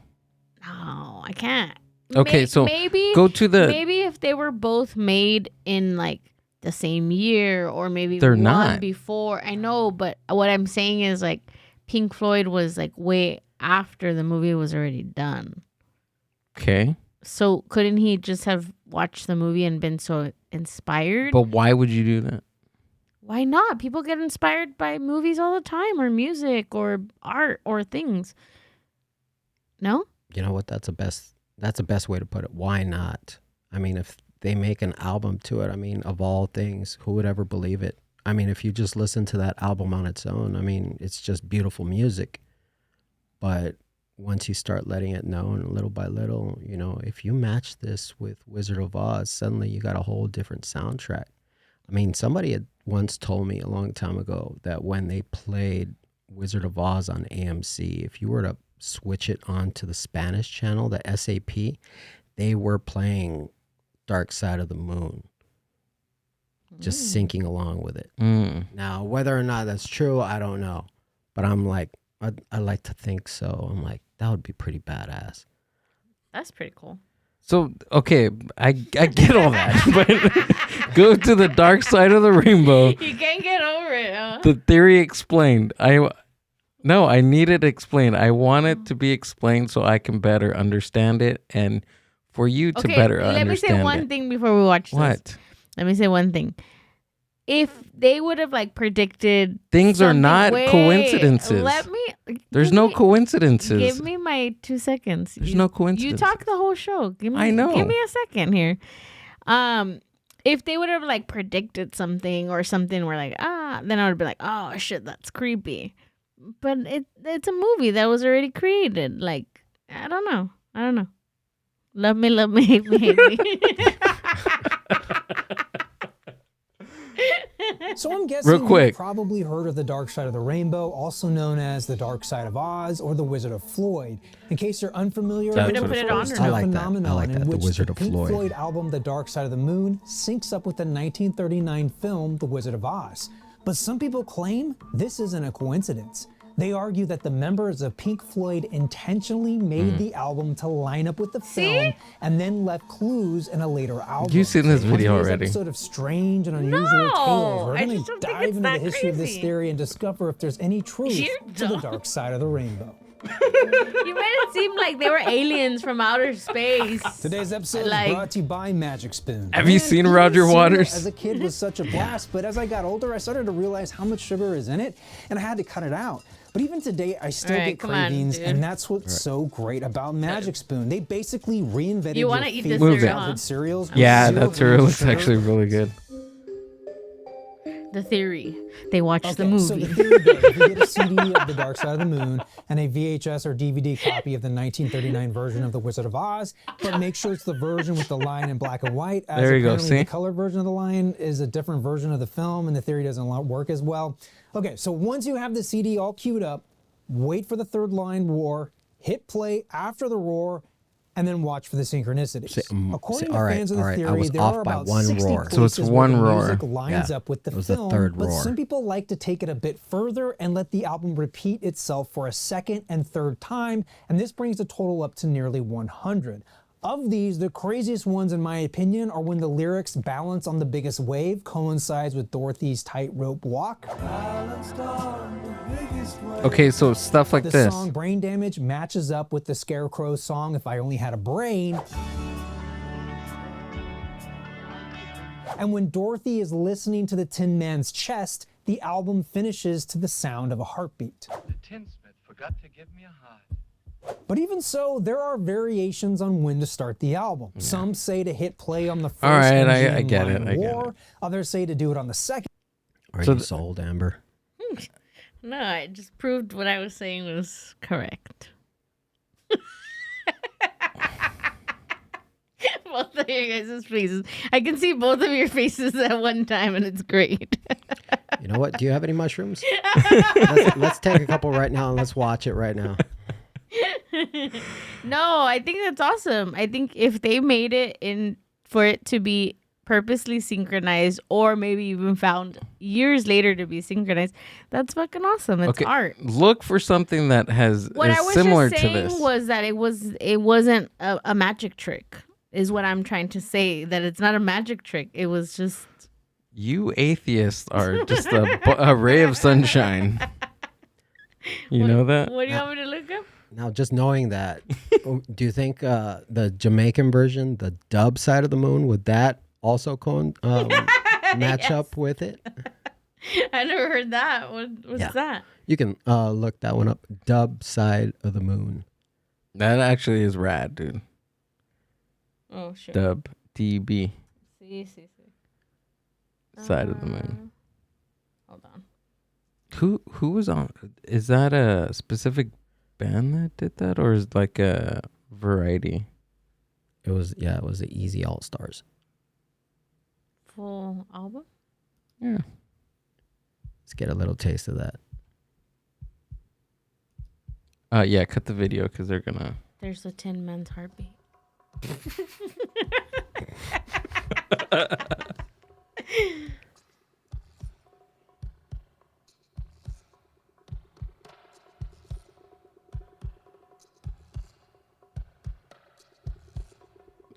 No, I can't. Okay, so maybe go to the... Maybe if they were both made in like the same year or maybe they're one not. Before. I know, but what I'm saying is like Pink Floyd was like way after the movie was already done. Okay. So couldn't he just have watched the movie and been so inspired? But why would you do that? Why not? People get inspired by movies all the time or music or art or things. No? You know what? That's the best way to put it. Why not? I mean, if they make an album to it, I mean, of all things, who would ever believe it? I mean, if you just listen to that album on its own, I mean, it's just beautiful music. But once you start letting it known little by little, you know, if you match this with Wizard of Oz, suddenly you got a whole different soundtrack. I mean, somebody had once told me a long time ago that when they played Wizard of Oz on AMC, if you were to switch it on to the Spanish channel, the SAP, they were playing Dark Side of the Moon, just syncing along with it. Now, whether or not that's true, I don't know. But I'm like, I like to think so. I'm like, that would be pretty badass. That's pretty cool. So, okay, I get all that, but go to the Dark Side of the Rainbow. You can't get over it, huh? The theory explained. I need it explained. I want it to be explained so I can better understand it and for you to better understand it. Let me say one thing before we watch this. What? Let me say one thing. If they would have like predicted things are not coincidences. There's no coincidences. Give me my 2 seconds. There's no coincidence. You talk the whole show. I know. Give me a second here. If they would have like predicted something or something, we're like, then I would be like, oh shit, that's creepy. But it's a movie that was already created. Like, I don't know. Love me, baby. So I'm guessing Real quick. you've probably heard of the Dark Side of the Rainbow, also known as the Dark Side of Oz or the Wizard of Floyd. In case you're unfamiliar, That's it's what it's a called. first I like that. phenomenon I like that. in The which Wizard the of Pink Floyd. Floyd album The Dark Side of the Moon syncs up with the 1939 film The Wizard of Oz. But some people claim this isn't a coincidence. They argue that the members of Pink Floyd intentionally made the album to line up with the film and then left clues in a later album. You've seen this On video today's already. episode of Strange and Unusual No, Tales, we're I going just to don't think dive it's into the that history of this crazy. theory and discover if there's any truth You're to the dumb. dark side of the rainbow. You made it seem like they were aliens from outer space. Today's episode Like- is brought to you by Magic Spoon. Have you Man, seen eating Roger cereal Waters? As a kid was such a blast, but as I got older, I started to realize how much sugar is in it, and I had to cut it out. But even today, I still All right, get come on, cravings, dude. and that's what's so great about Magic Spoon. They basically reinvented You your wanna eat this favorite Move it. cereal, childhood huh? cereals. with Yeah, zero that cereal looks sugar. actually really good. The theory. They watched the Okay, movie. so the theory goes, if you get a CD of The Dark Side of the Moon and a VHS or DVD copy of the 1939 version of The Wizard of Oz, but make sure it's the version with the line in black and white, as There you go, apparently see? the color version of the line is a different version of the film and the theory doesn't work as well. Okay, so once you have the CD all queued up, wait for the third line roar, hit play after the roar, and then watch for the synchronicities. According to all right, fans of all the right, I theory, was there off are by about one 60 roar. So it's places one where the roar. music lines Yeah, up with the it was the film, third but roar. some people like to take it a bit further and let the album repeat itself for a second and third time, and this brings the total up to nearly 100. Of these, the craziest ones, in my opinion, are when the lyrics "Balance on the Biggest Wave" coincides with Dorothy's tightrope walk. Okay, so stuff like The this. song "Brain Damage" matches up with the Scarecrow song "If I Only Had a Brain." And when Dorothy is listening to the Tin Man's chest, the album finishes to the sound of a heartbeat. The tinsmith forgot to give me a heart. But even so, there are variations on when to start the album. Some say to hit play on the first All right, and I Gene get line it, of I get War. Others say to do it on the second. Are So you sold, Amber? No, I just proved what I was saying was correct. Both of your guys' faces. I can see both of your faces at one time, and it's great. You know what? Do you have any mushrooms? let's take a couple right now and let's watch it right now. No, I think that's awesome. I think if they made it in for it to be purposely synchronized, or maybe even found years later to be synchronized, that's fucking awesome. It's art. Look for something that has What is I was similar just to saying this. was that it wasn't a magic trick. Is what I'm trying to say. That it's not a magic trick. It was just. You atheists are just a ray of sunshine. You know that? What do you want me to look up? Now, just knowing that, do you think the Jamaican version, the dub side of the moon, would that also match up with it? I never heard that. What's that? You can look that one up. Dub side of the moon. That actually is rad, dude. Oh, sure. Dub DB. See. Side of the moon. Hold on. Who was on? Is that a specific band that did that, or is it like a variety? It was the Easy All Stars. Full album? Yeah. Let's get a little taste of that. Yeah, cut the video because they're gonna. There's the Tin Man's heartbeat.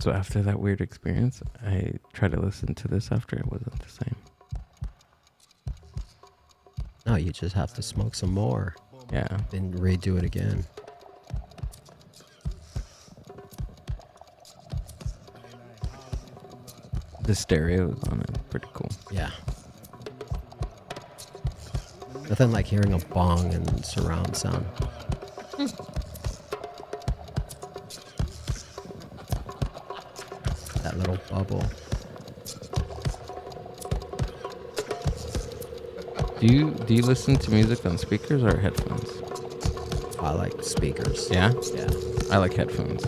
So after that weird experience, I tried to listen to this after it wasn't the same. No, you just have to smoke some more. Yeah. Then redo it again. The stereo is on it. Pretty cool. Yeah. Nothing like hearing a bong and surround sound. That little bubble. Do you listen to music on speakers or headphones? I like speakers. Yeah? Yeah. I like headphones.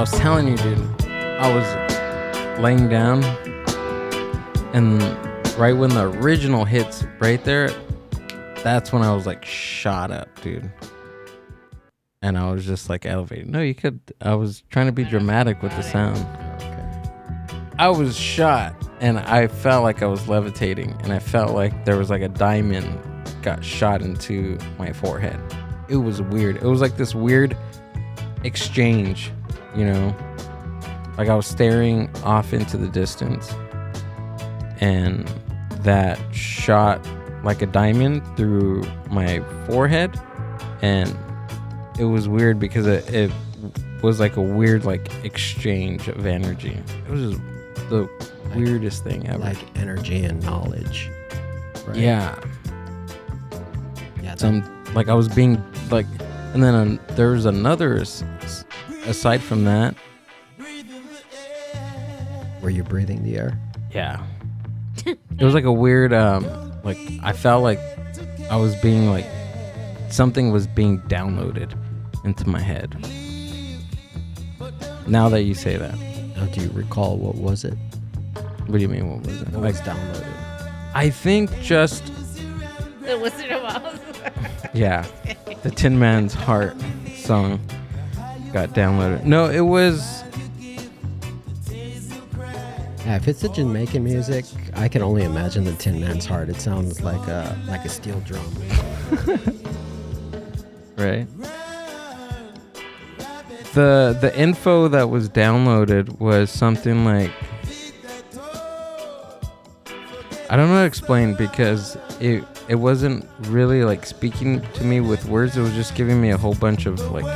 was telling you, dude, I was laying down, and right when the original hits right there, that's when I was like shot up, dude. And I was just like elevated. No, you could. I was trying to be dramatic with the sound. I was shot, and I felt like I was levitating, and I felt like there was like a diamond got shot into my forehead. It was weird. It was like this weird exchange, you know? Like I was staring off into the distance, and that shot like a diamond through my forehead, and it was weird because it was like a weird like exchange of energy. It was just the weirdest thing ever. Like energy and knowledge. Right? Yeah. Yeah. Like I was being like, and then there was another aside from that. Were you breathing the air? Yeah. It was like a weird, like I felt like I was being like, something was being downloaded into my head. Now that you say that. Now, do you recall what was it? What do you mean, what was it? What was downloaded? I think just... The Wizard of Oz. Yeah. The Tin Man's Heart song got downloaded. No, it was... Yeah, if it's the Jamaican music, I can only imagine the Tin Man's Heart. It sounds like a steel drum. Right. The info that was downloaded was something like, I don't know how to explain, because it wasn't really like speaking to me with words. It was just giving me a whole bunch of like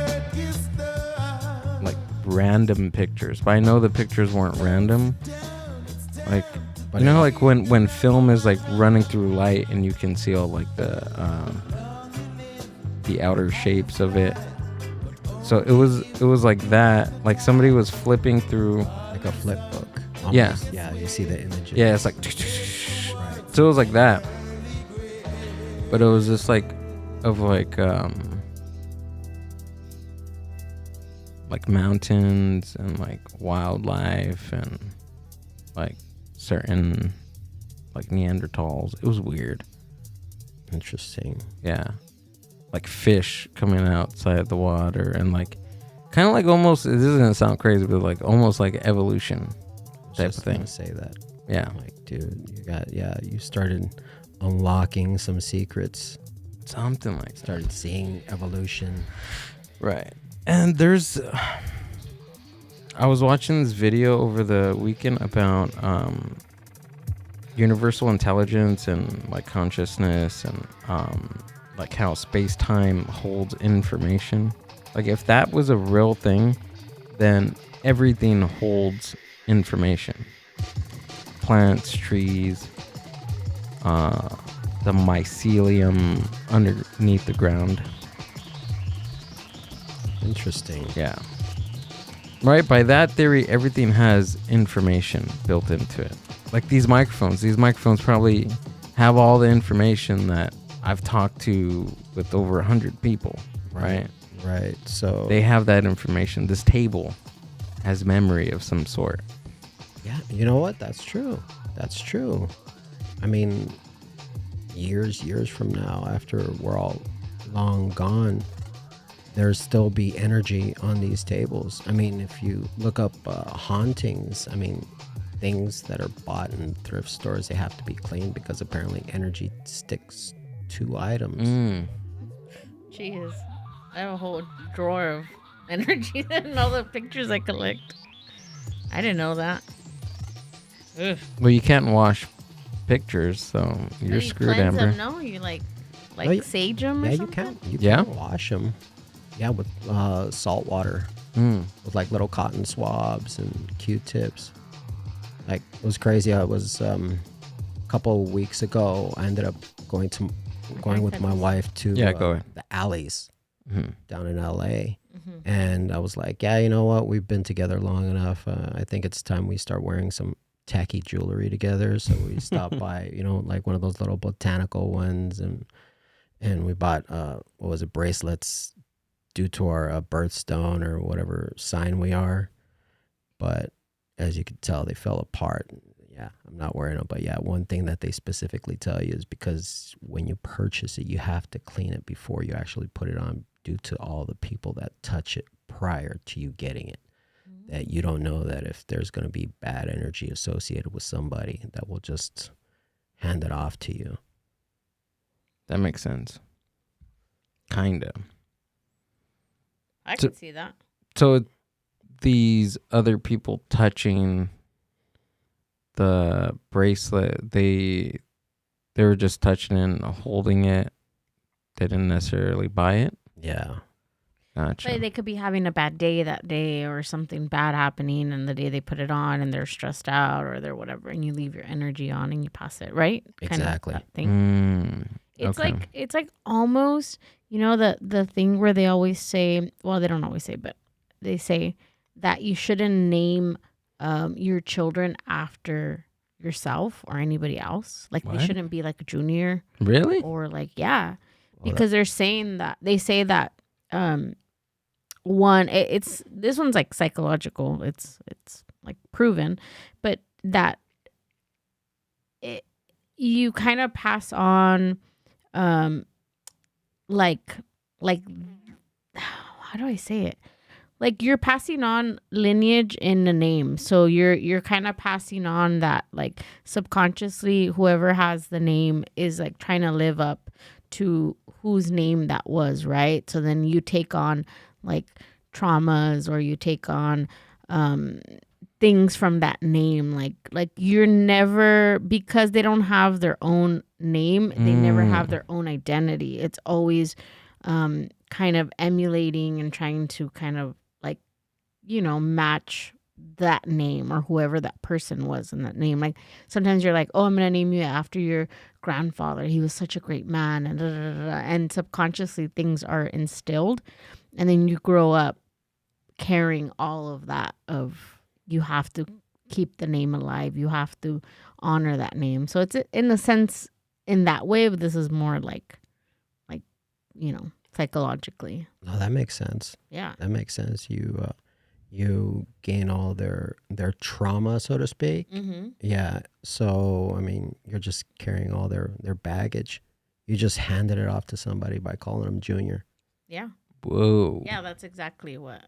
random pictures. But I know the pictures weren't random. Like, you know, like when film is like running through light and you can see all like the outer shapes of it. So it was like that. Like somebody was flipping through like a flip book. Almost. Yeah. Yeah, you see the images. Yeah, it's like right. So it was like that. But it was just like of like mountains and like wildlife and like certain like Neanderthals. It was weird. Interesting. Yeah. Like fish coming outside the water and like kind of like almost, this is gonna sound crazy, but like almost like evolution type of thing. Say that. Yeah. Like, dude, you started unlocking some secrets. Something like that. Started seeing evolution. Right. And there's I was watching this video over the weekend about universal intelligence and like consciousness and like how space-time holds information. Like if that was a real thing, then everything holds information. Plants, trees, the mycelium underneath the ground. Interesting. Yeah. Right, by that theory, everything has information built into it. Like these microphones probably have all the information that I've talked to with over 100 people, right? Right. So they have that information. This table has memory of some sort. Yeah, you know what? That's true. That's true. I mean, years from now, after we're all long gone, there'll still be energy on these tables. I mean, if you look up hauntings, I mean, things that are bought in thrift stores, they have to be cleaned because apparently energy sticks to items. Jeez. I have a whole drawer of energy and all the pictures I collect. I didn't know that. Ugh. Well, you can't wash pictures, so you're screwed, Amber. Them, no? You like sage them or something? You can wash them. Yeah, with salt water. With like little cotton swabs and Q-tips. Like, it was crazy. I was a couple of weeks ago, I ended up going with my wife to the alleys down in LA. And I was like, yeah, you know what? We've been together long enough. I think it's time we start wearing some tacky jewelry together. So we stopped by, like one of those little botanical ones, and we bought bracelets due to our birthstone or whatever sign we are. but as you could tell, they fell apart. Yeah, I'm not wearing them. But yeah, one thing that they specifically tell you is because when you purchase it, you have to clean it before you actually put it on due to all the people that touch it prior to you getting it. That you don't know that if there's going to be bad energy associated with somebody that will just hand it off to you. That makes sense. Kind of. I can see that. So these other people touching the bracelet, they were just touching it and holding it. They didn't necessarily buy it. Yeah. Gotcha. But they could be having a bad day that day or something bad happening, and the day they put it on and they're stressed out or they're whatever, and you leave your energy on and you pass it, right? Exactly. Kind of that thing. It's like almost, the thing where they always say, well, they don't always say, but they say that you shouldn't name your children after yourself or anybody this. Like they shouldn't be like a junior. Really? Or like, yeah. Because they're saying that, they say that one, it's this one's like psychological. It's like proven, but that you kind of pass on, like how do I say it? Like you're passing on lineage in the name. So you're kind of passing on that, like subconsciously whoever has the name is like trying to live up to whose name that was, right? So then you take on like traumas or you take on things from that name, like you're never, because they don't have their own name, they never have their own identity. It's always kind of emulating and trying to kind of like, match that name or whoever that person was in that name. Like sometimes you're like, oh, I'm gonna name you after your grandfather, he was such a great man, and and subconsciously things are instilled, and then you grow up carrying all of that of you have to keep the name alive, you have to honor that name. So it's in a sense in that way, but this is more like psychologically. No, that makes sense. Yeah, that makes sense. You gain all their trauma, so to speak. Mm-hmm. Yeah. So I mean, you're just carrying all their baggage. You just handed it off to somebody by calling them junior. Yeah. Whoa. Yeah, that's exactly what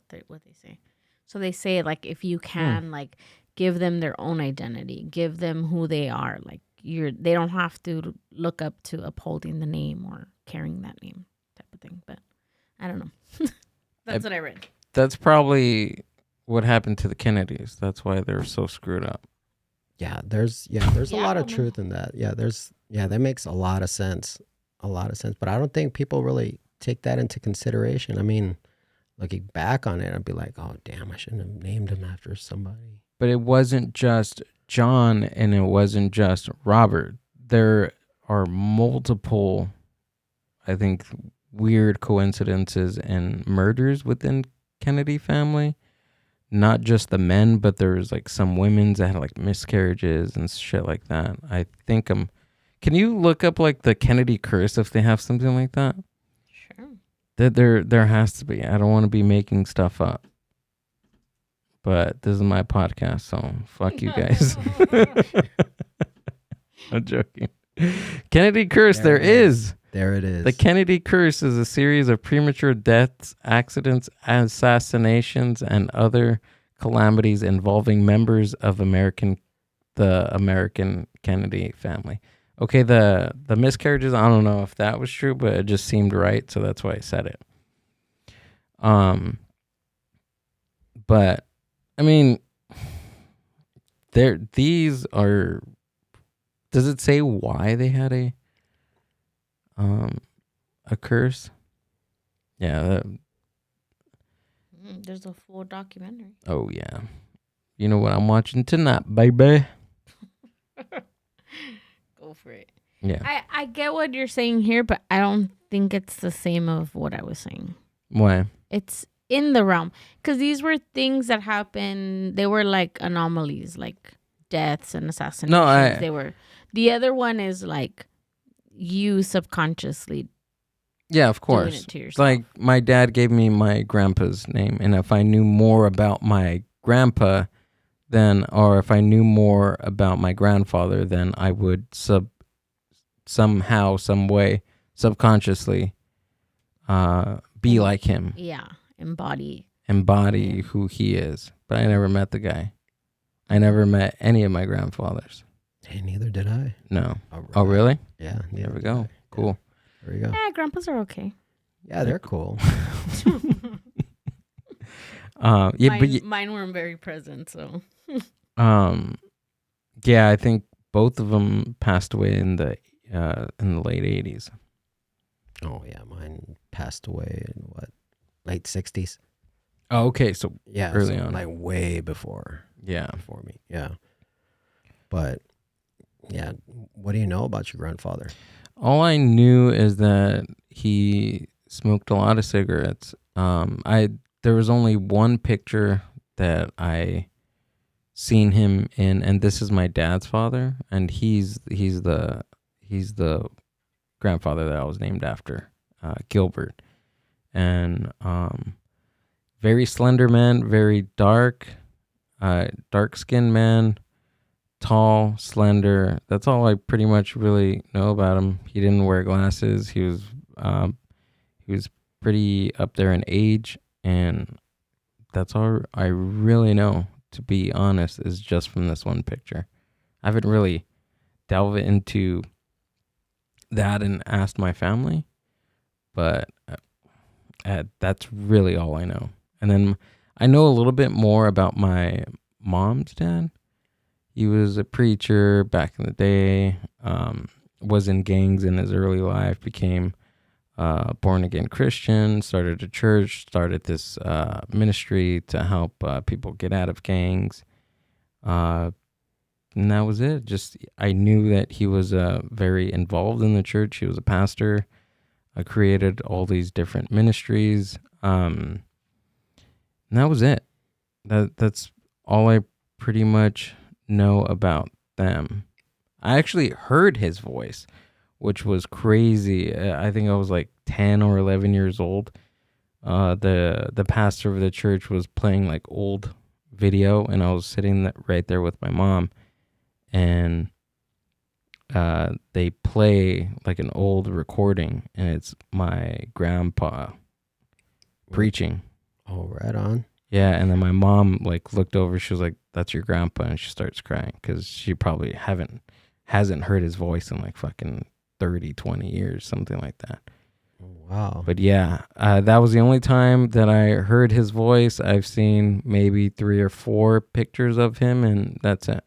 they say. So they say like if you can like give them their own identity, give them who they are, like they don't have to look up to upholding the name or carrying that name type of thing. But I don't know. That's what I read. That's probably what happened to the Kennedys. That's why they're so screwed up. Yeah, there's a lot of truth in that. Yeah, that makes a lot of sense. But I don't think people really take that into consideration. I mean, looking back on it, I'd be like, oh damn, I shouldn't have named him after somebody. But it wasn't just John and it wasn't just Robert. There are multiple, I think, weird coincidences and murders within Kennedy family. Not just the men, but there's like some women's that had like miscarriages and shit like that. I think can you look up like the Kennedy curse if they have something like that? Sure. There has to be. I don't want to be making stuff up. But this is my podcast, so fuck you guys. I'm joking. Kennedy curse, there is. There it is. The Kennedy curse is a series of premature deaths, accidents, assassinations, and other calamities involving members of the American Kennedy family. Okay, the miscarriages, I don't know if that was true, but it just seemed right, so that's why I said it. But I mean, these are. Does it say why they had a curse? Yeah. There's a full documentary. Oh yeah. You know what I'm watching tonight, baby? Go for it. Yeah. I get what you're saying here, but I don't think it's the same of what I was saying. Why? It's in the realm. Because these were things that happened. They were like anomalies, like deaths and assassinations. No, they were. The other one is like you subconsciously. Yeah, of course. Doing it to yourself. Like my dad gave me my grandpa's name, and if I knew more about my grandpa, then, or if I knew more about my grandfather, then I would somehow, some way, subconsciously, be like him. Yeah, embody Who he is. But I never met the guy. I never met any of my grandfathers. Hey, neither did I. No. Oh, really? Yeah. There we go. Cool. There we go. Yeah, grandpas are okay. Yeah, they're cool. Mine weren't very present, so. Yeah, I think both of them passed away in the late 80s. Oh yeah, mine passed away in late 60s. Oh, okay, so yeah, early so on, like way before. Yeah, before me. Yeah, but yeah, what do you know about your grandfather? All I knew is that he smoked a lot of cigarettes. There was only one picture that I seen him in, and this is my dad's father, and he's the grandfather that I was named after, Gilbert, and very slender man, very dark skinned man, tall, slender. That's all I pretty much really know about him. He didn't wear glasses. He was pretty up there in age, and that's all I really know, to be honest, is just from this one picture. I haven't really delved into that and asked my family, but that's really all I know. And then I know a little bit more about my mom's dad. He was a preacher back in the day, was in gangs in his early life, became born-again Christian, started a church, started this ministry to help people get out of gangs. And that was it. Just, I knew that he was very involved in the church. He was a pastor. I created all these different ministries. And that was it. That's all I pretty much know about them. I actually heard his voice, which was crazy. I think I was like 10 or 11 years old. The pastor of the church was playing like old video, and I was sitting right there with my mom, and they play like an old recording, and it's my grandpa preaching. Oh, right on. Yeah, and then my mom like looked over. She was like, "That's your grandpa," and she starts crying because she probably hasn't heard his voice in like fucking 30, 20 years, something like that. Wow. But yeah, that was the only time that I heard his voice. I've seen maybe 3 or 4 pictures of him, and that's it.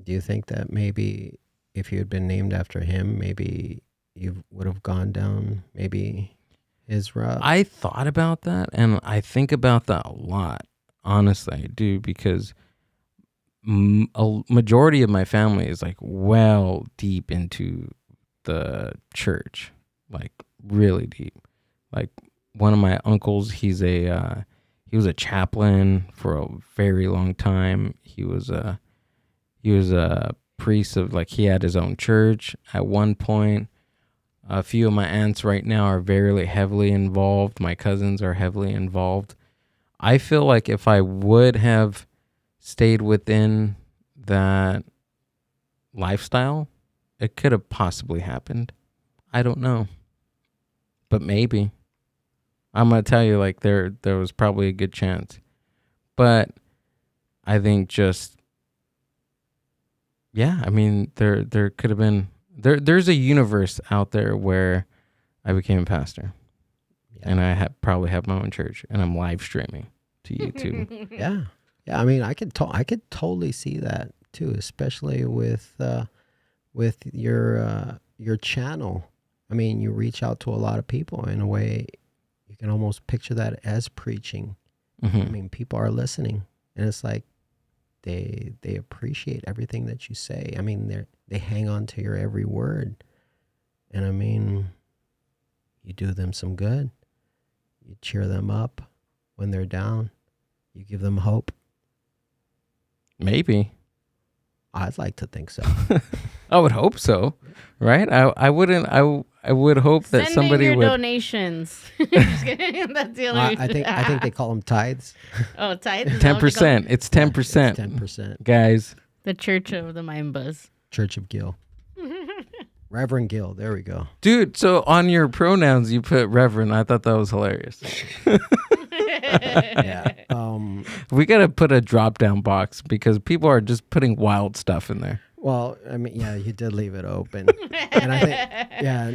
Do you think that maybe if you had been named after him, maybe you would have gone down maybe his route? I thought about that, and I think about that a lot. Honestly, I do, because a majority of my family is like well deep into the church, like really deep. Like one of my uncles, he was a chaplain for a very long time. He was a priest of, like, he had his own church at one point. A few of my aunts right now are very heavily involved. My cousins are heavily involved. I feel like if I would have stayed within that lifestyle, it could have possibly happened. I don't know. But maybe. I'm going to tell you, like, there was probably a good chance. But I think just, yeah, I mean, there could have been, there's a universe out there where I became a pastor. Yeah. And I probably have my own church, and I'm live streaming to YouTube. Yeah. Yeah, I mean, I could totally see that too, especially with your channel. I mean, you reach out to a lot of people in a way. You can almost picture that as preaching. Mm-hmm. I mean, people are listening, and it's like they appreciate everything that you say. I mean, they hang on to your every word, and I mean, you do them some good. You cheer them up when they're down. You give them hope. Maybe. I'd like to think so. I would hope so, right? I I would hope that Send somebody in your would. donations. Just kidding. That's the only. I think they call them tithes. Oh, tithes. Is that what they call 10%. It's 10%. 10%. Guys. The Church of the Mind Buzz. Church of Gil. Reverend Gil. There we go. Dude, so on your pronouns you put Reverend. I thought that was hilarious. Yeah. We got to put a drop down box because people are just putting wild stuff in there. Well, I mean, yeah, you did leave it open. And I think, yeah,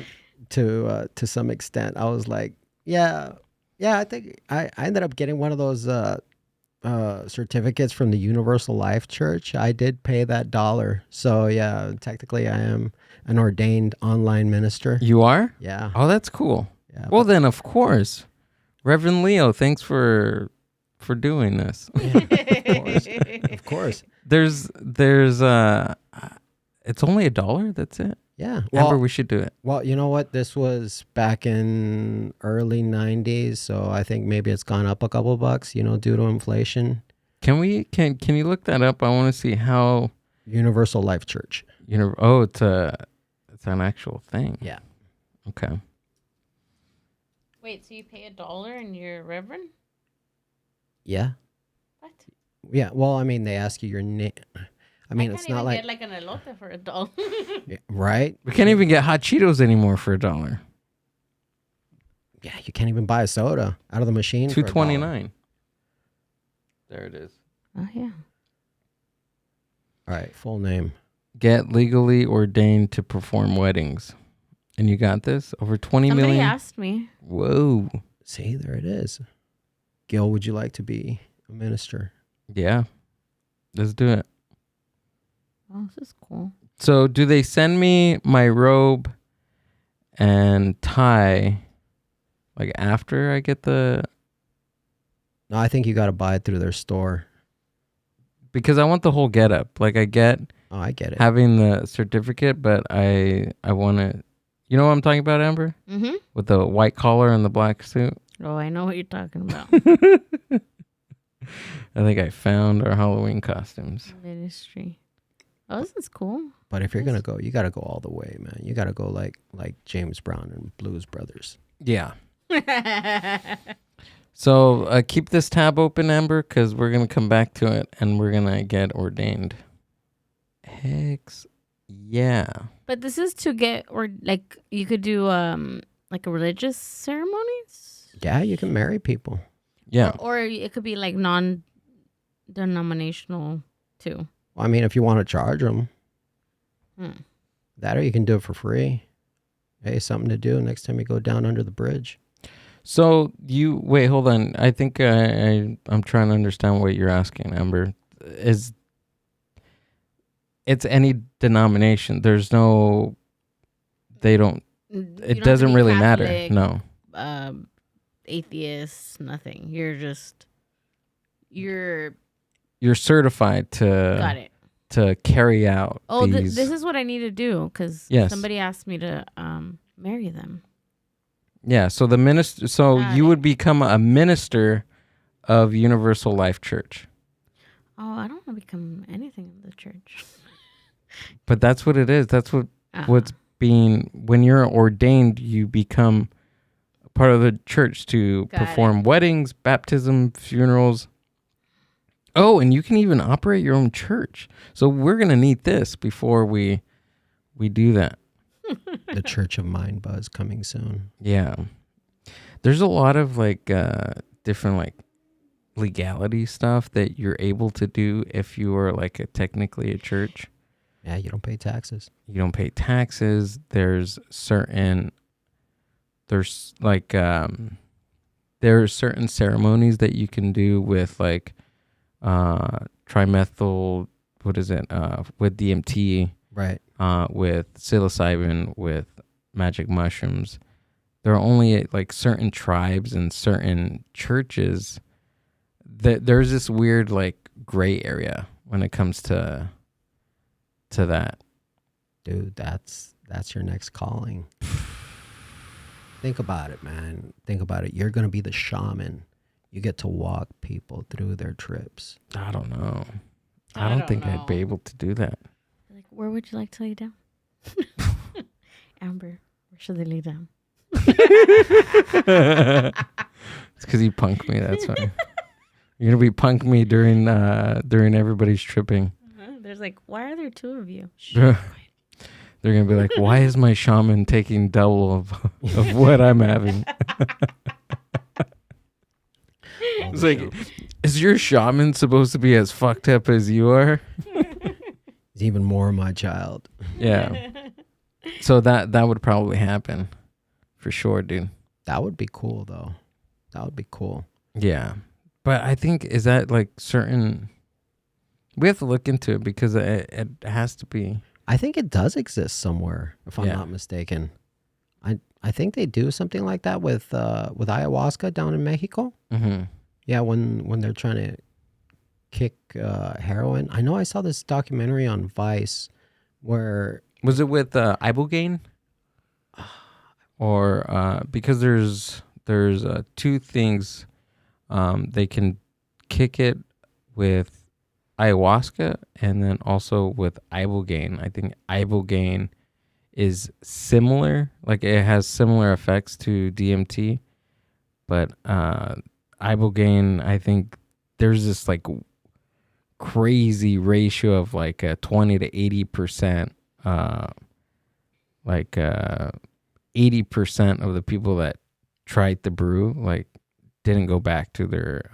to some extent, I was like, yeah, I think I ended up getting one of those certificates from the Universal Life Church. I did pay that $1. So, yeah, technically I am an ordained online minister. You are? Yeah. Oh, that's cool. Yeah, well, then, of course. Reverend Leo, thanks for doing this. Yeah, of course. There's it's only $1. That's it. Yeah. Amber, we should do it. Well, you know what? This was back in early 90s, so I think maybe it's gone up a couple bucks, due to inflation. Can you look that up? I want to see how Universal Life Church. It's an actual thing. Yeah. Okay. Wait, so you pay $1 and you're Reverend? Yeah. What? Yeah. Well, I mean, they ask you your name. I mean, it's not like get like an elote for $1. Yeah, right? We can't even get hot Cheetos anymore for $1. Yeah, you can't even buy a soda out of the machine. $2.29. There it is. Oh yeah. All right, full name. Get legally ordained to perform weddings. And you got this? Over 20 Somebody million? asked me. Whoa. See, there it is. Gil, would you like to be a minister? Yeah. Let's do it. Oh, this is cool. So do they send me my robe and tie like after I get the... No, I think you got to buy it through their store. Because I want the whole getup. Like I get... Oh, I get it. Having the certificate, but I want to... You know what I'm talking about, Amber? Mm-hmm. With the white collar and the black suit? Oh, I know what you're talking about. I think I found our Halloween costumes. Ministry. Oh, this is cool. But if you're going to go, you got to go all the way, man. You got to go like James Brown and Blues Brothers. Yeah. So keep this tab open, Amber, because we're going to come back to it and we're going to get ordained. Hex. Yeah. But this is to get, or like you could do like a religious ceremonies? Yeah, you can marry people. Yeah. Or it could be like non-denominational too. Well, I mean, if you want to charge them, that or you can do it for free. Hey, something to do next time you go down under the bridge. So wait, hold on. I think I'm trying to understand what you're asking, Amber. It's any denomination. There's no, it doesn't really Catholic, matter. No. Atheist, nothing. You're certified to got it. To carry out. Oh, these... this is what I need to do because somebody asked me to marry them. Yeah, so the minister. So you would become a minister of Universal Life Church. Oh, I don't want to become anything in the church. But that's what it is. That's what's being. When you're ordained, you become part of the church to perform weddings, baptism, funerals. Oh, and you can even operate your own church. So we're gonna need this before we do that. The Church of Mind Buzz coming soon. Yeah. There's a lot of different legality stuff that you're able to do if you are technically a church. Yeah, you don't pay taxes. You don't pay taxes. There's certain ceremonies that you can do with trimethyl, with DMT. Right. With psilocybin, with magic mushrooms. There are only certain tribes and certain churches that there's this weird gray area when it comes to that. Dude, that's your next calling. Think about it, man. Think about it. You're going to be the shaman. You get to walk people through their trips. I don't know. I don't think I'd be able to do that. Where would you like to lay down? Amber, Where should they lay down? It's because you punked me. That's why. You're gonna be punk me during everybody's tripping. There's like, why are there two of you? They're gonna be like, why is my shaman taking double of what I'm having? It's like, is your shaman supposed to be as fucked up as you are? He's even more my child. Yeah. So that would probably happen, for sure, dude. That would be cool, though. That would be cool. Yeah, but I think is that like certain. We have to look into it because it has to be. I think it does exist somewhere, if I'm not mistaken. I think they do something like that with ayahuasca down in Mexico. Mm-hmm. Yeah, when they're trying to kick heroin. I know I saw this documentary on Vice where... Was it with ibogaine? Or because there's two things. They can kick it with ayahuasca and then also with ibogaine. I think ibogaine is similar, like it has similar effects to DMT, but ibogaine, I think there's this like crazy ratio of like 20 to 80%, 80% of the people that tried the brew like didn't go back to their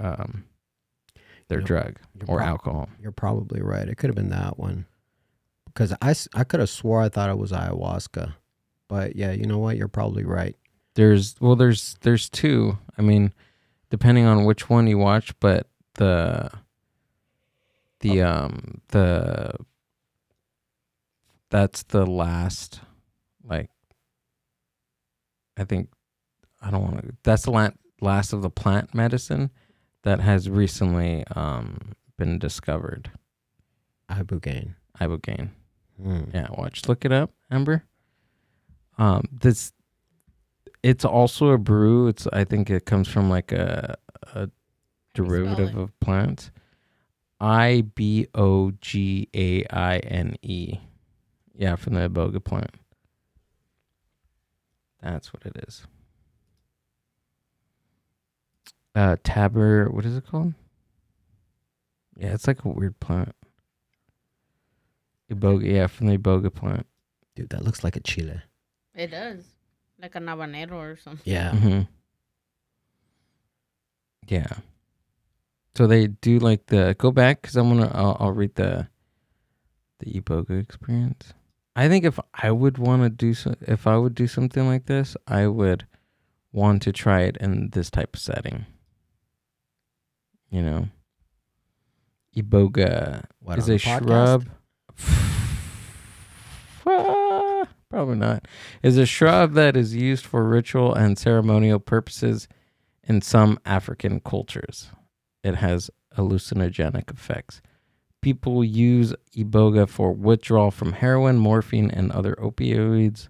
drug or alcohol. You're probably right. It could have been that one. Because I could have swore I thought it was ayahuasca. But yeah, you know what? You're probably right. There's two. I mean, depending on which one you watch, but that's the last, like, I think, that's the last of the plant medicine that has recently been discovered. Ibogaine. Yeah, look it up, Amber. It's also a brew. I think it comes from like a derivative of plants. Ibogaine. Yeah, from the iboga plant. That's what it is. Taber, what is it called? Yeah, it's like a weird plant. Iboga, yeah, from the iboga plant. Dude, that looks like a chile. It does. Like an habanero or something. Yeah. Mm-hmm. Yeah. So they do like go back because I'll read the iboga experience. I think if I would do something like this, I would want to try it in this type of setting. You know, iboga is a shrub. Probably not. Is a shrub that is used for ritual and ceremonial purposes in some African cultures. It has hallucinogenic effects. People use iboga for withdrawal from heroin, morphine, and other opioids,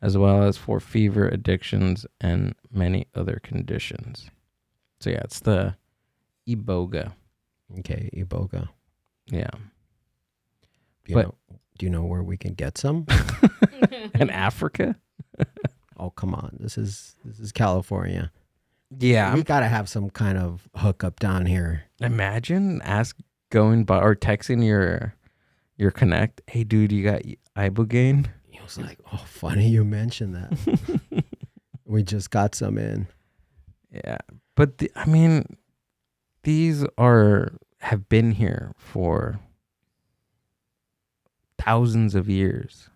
as well as for fever, addictions, and many other conditions. So yeah, it's the iboga. Okay, iboga. Yeah. Do you know where we can get some? In Africa? Oh, come on. This is California. Yeah. We got to have some kind of hookup down here. Imagine going by or texting your connect, hey dude, you got ibogaine? He was like, oh, funny you mentioned that. We just got some in. Yeah. But these have been here for thousands of years.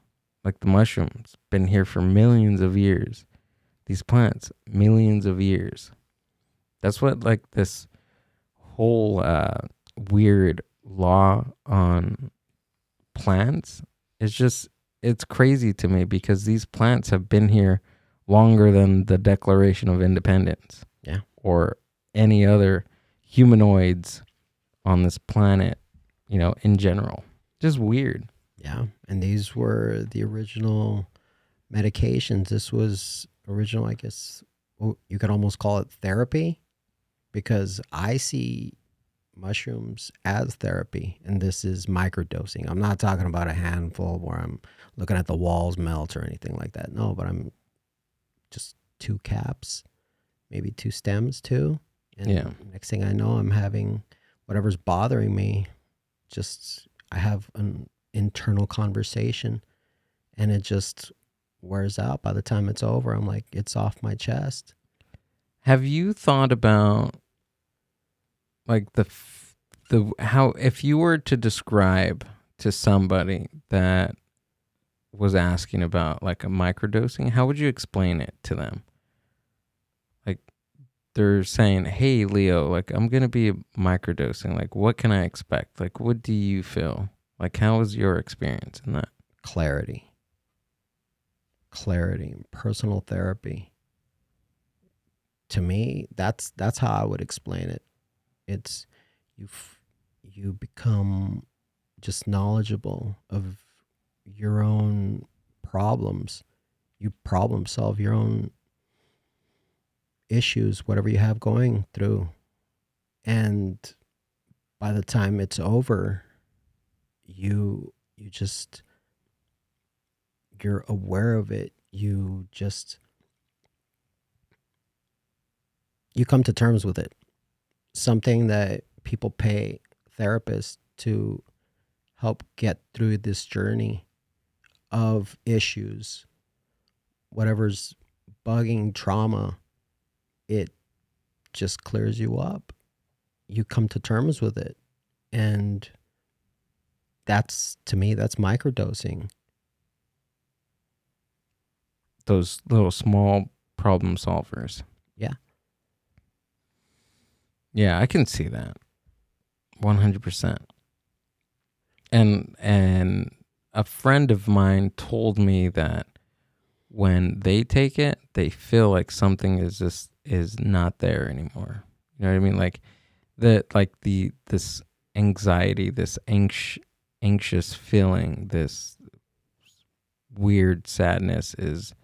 Like the mushrooms, been here for millions of years. These plants, millions of years. That's what like this whole weird law on plants is it's crazy to me because these plants have been here longer than the Declaration of Independence. Yeah. Or any other humanoids on this planet, in general. Just weird. Yeah. And these were the original medications. This was original, I guess, you could almost call it therapy, because I see mushrooms as therapy, and this is microdosing. I'm not talking about a handful where I'm looking at the walls melt or anything like that. No, but I'm just 2 caps, maybe 2 stems too. And next thing I know, I'm having whatever's bothering me. Just I have an internal conversation, and it just wears out. By the time it's over, I'm like, it's off my chest. Have you thought about like the how, if you were to describe to somebody that was asking about like a microdosing, how would you explain it to them? Like they're saying, "Hey, Leo, like I'm going to be microdosing. Like what can I expect? Like what do you feel? Like how was your experience in that?" Clarity, personal therapy. To me, that's how I would explain it. It's you become just knowledgeable of your own problems. You problem solve your own issues, whatever you have going through. And by the time it's over, you're aware of it. You come to terms with it. Something that people pay therapists to help get through this journey of issues, whatever's bugging, trauma, it just clears you up. You come to terms with it. And to me, that's microdosing. Those little small problem solvers. Yeah. Yeah, I can see that. 100%. And a friend of mine told me that when they take it, they feel like something is not there anymore. You know what I mean? Like this anxiety, this anxious feeling, this weird sadness is,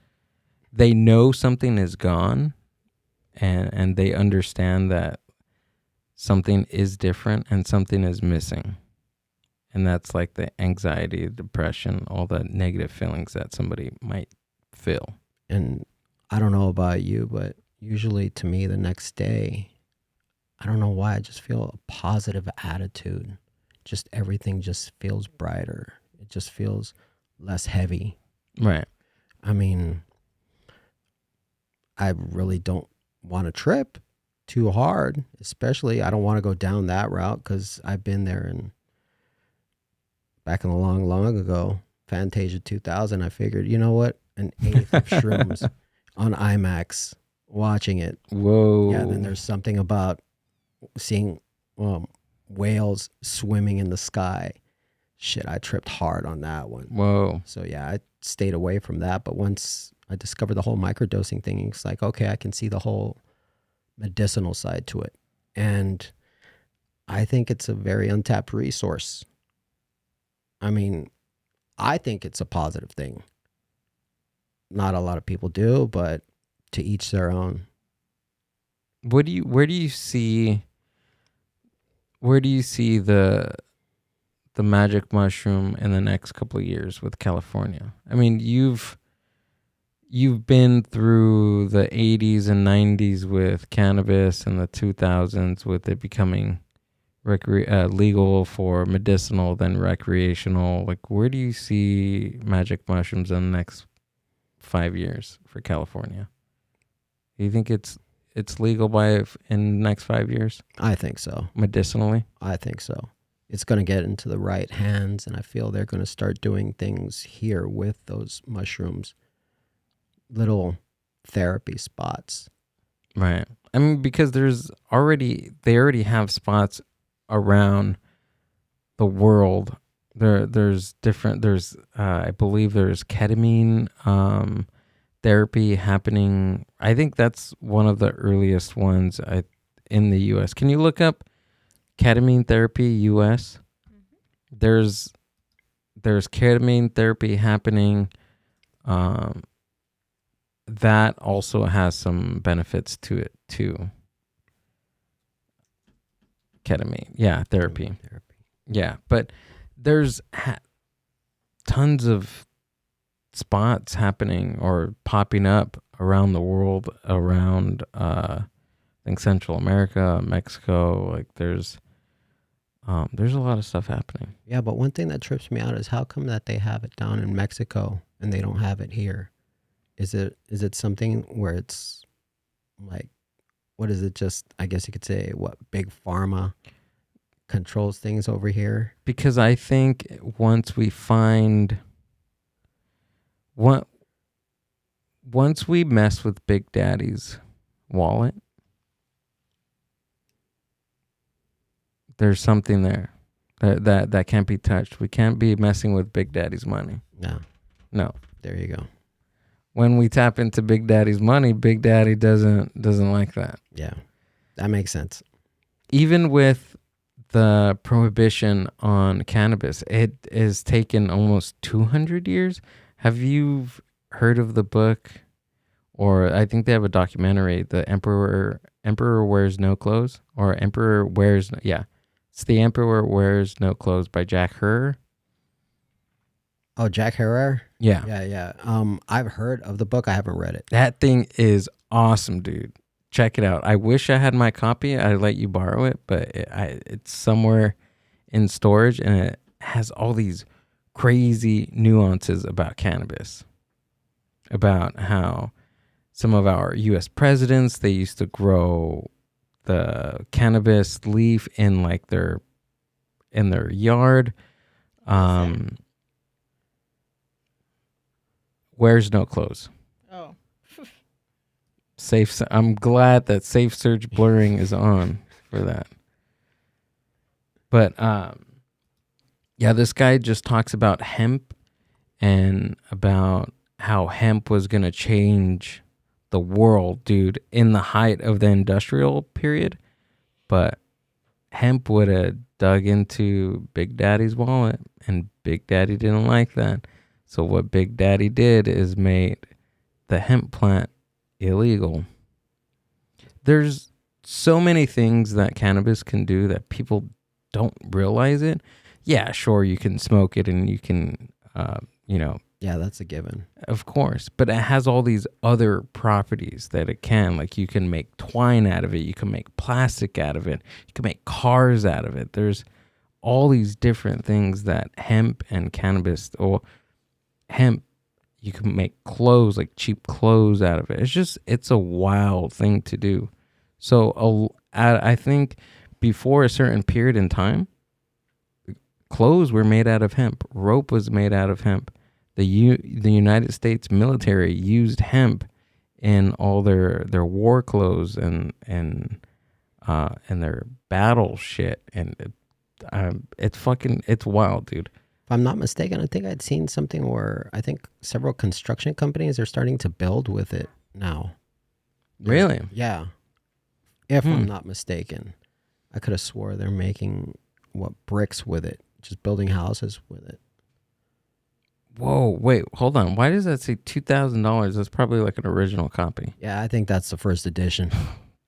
they know something is gone, and they understand that something is different and something is missing. And that's like the anxiety, depression, all the negative feelings that somebody might feel. And I don't know about you, but usually to me the next day, I don't know why, I just feel a positive attitude. Just everything just feels brighter. It just feels less heavy. Right. I mean, I really don't want to trip too hard, especially I don't want to go down that route, because I've been there. And back in the long ago, Fantasia 2000, I figured, you know what, an eighth of shrooms on IMAX, watching it. Whoa. Yeah, then there's something about seeing whales swimming in the sky. Shit, I tripped hard on that one. Whoa. So yeah, I stayed away from that. But once I discovered the whole microdosing thing, it's like, okay, I can see the whole medicinal side to it. And I think it's a very untapped resource. I mean, I think it's a positive thing. Not a lot of people do, but to each their own. Where do you see the magic mushroom in the next couple of years with California? I mean, you've been through the 80s and 90s with cannabis, and the 2000s with it becoming legal for medicinal, then recreational. Like, where do you see magic mushrooms in the next 5 years for California? Do you think it's legal in the next 5 years? I think so. Medicinally? I think so. It's going to get into the right hands, and I feel they're going to start doing things here with those mushrooms. Little therapy spots. Right. I mean, because they already have spots around the world. There's I believe there's ketamine therapy happening. I think that's one of the earliest ones in the US. Can you look up ketamine therapy US? Mm-hmm. There's ketamine therapy happening. That also has some benefits to it too. ketamine. Yeah, therapy. Yeah, but there's tons of spots happening or popping up around the world, around I think Central America, Mexico. Like there's a lot of stuff happening. Yeah, but one thing that trips me out is how come that they have it down in Mexico and they don't have it here? Is it something where it's like, what is it? Just, I guess you could say, what big pharma controls things over here? Because I think once we mess with Big Daddy's wallet, there's something there that can't be touched. We can't be messing with Big Daddy's money. No. There you go. When we tap into Big Daddy's money, Big Daddy doesn't like that. Yeah, that makes sense. Even with the prohibition on cannabis, it has taken almost 200 years. Have you heard of the book, or I think they have a documentary, The Emperor Wears No Clothes, or Emperor Wears, it's The Emperor Wears No Clothes by Jack Herrer. Oh, Jack Herrer? Yeah. Yeah. I've heard of the book. I haven't read it. That thing is awesome, dude. Check it out. I wish I had my copy. I'd let you borrow it, but it's somewhere in storage, and it has all these crazy nuances about cannabis, about how some of our U.S. presidents, they used to grow the cannabis leaf in like their yard. Wears no clothes. Oh. I'm glad that safe search blurring is on for that. But this guy just talks about hemp and about how hemp was going to change the world, dude, in the height of the industrial period. But hemp would have dug into Big Daddy's wallet, and Big Daddy didn't like that. So what Big Daddy did is made the hemp plant illegal. There's so many things that cannabis can do that people don't realize it. Yeah, sure, you can smoke it and you can, Yeah, that's a given. Of course. But it has all these other properties that it can. Like you can make twine out of it. You can make plastic out of it. You can make cars out of it. There's all these different things that hemp and cannabis, or hemp, you can make clothes, like cheap clothes out of it. It's a wild thing to do. So I think before a certain period in time, clothes were made out of hemp. Rope was made out of hemp. The United States military used hemp in all their war clothes and their battle shit. And it's wild, dude. If I'm not mistaken, I think I'd seen something where I think several construction companies are starting to build with it now. Really? Yeah. If I'm not mistaken. I could have swore they're making bricks with it, just building houses with it. Whoa, wait, hold on. Why does that say $2,000? That's probably like an original copy. Yeah, I think that's the first edition.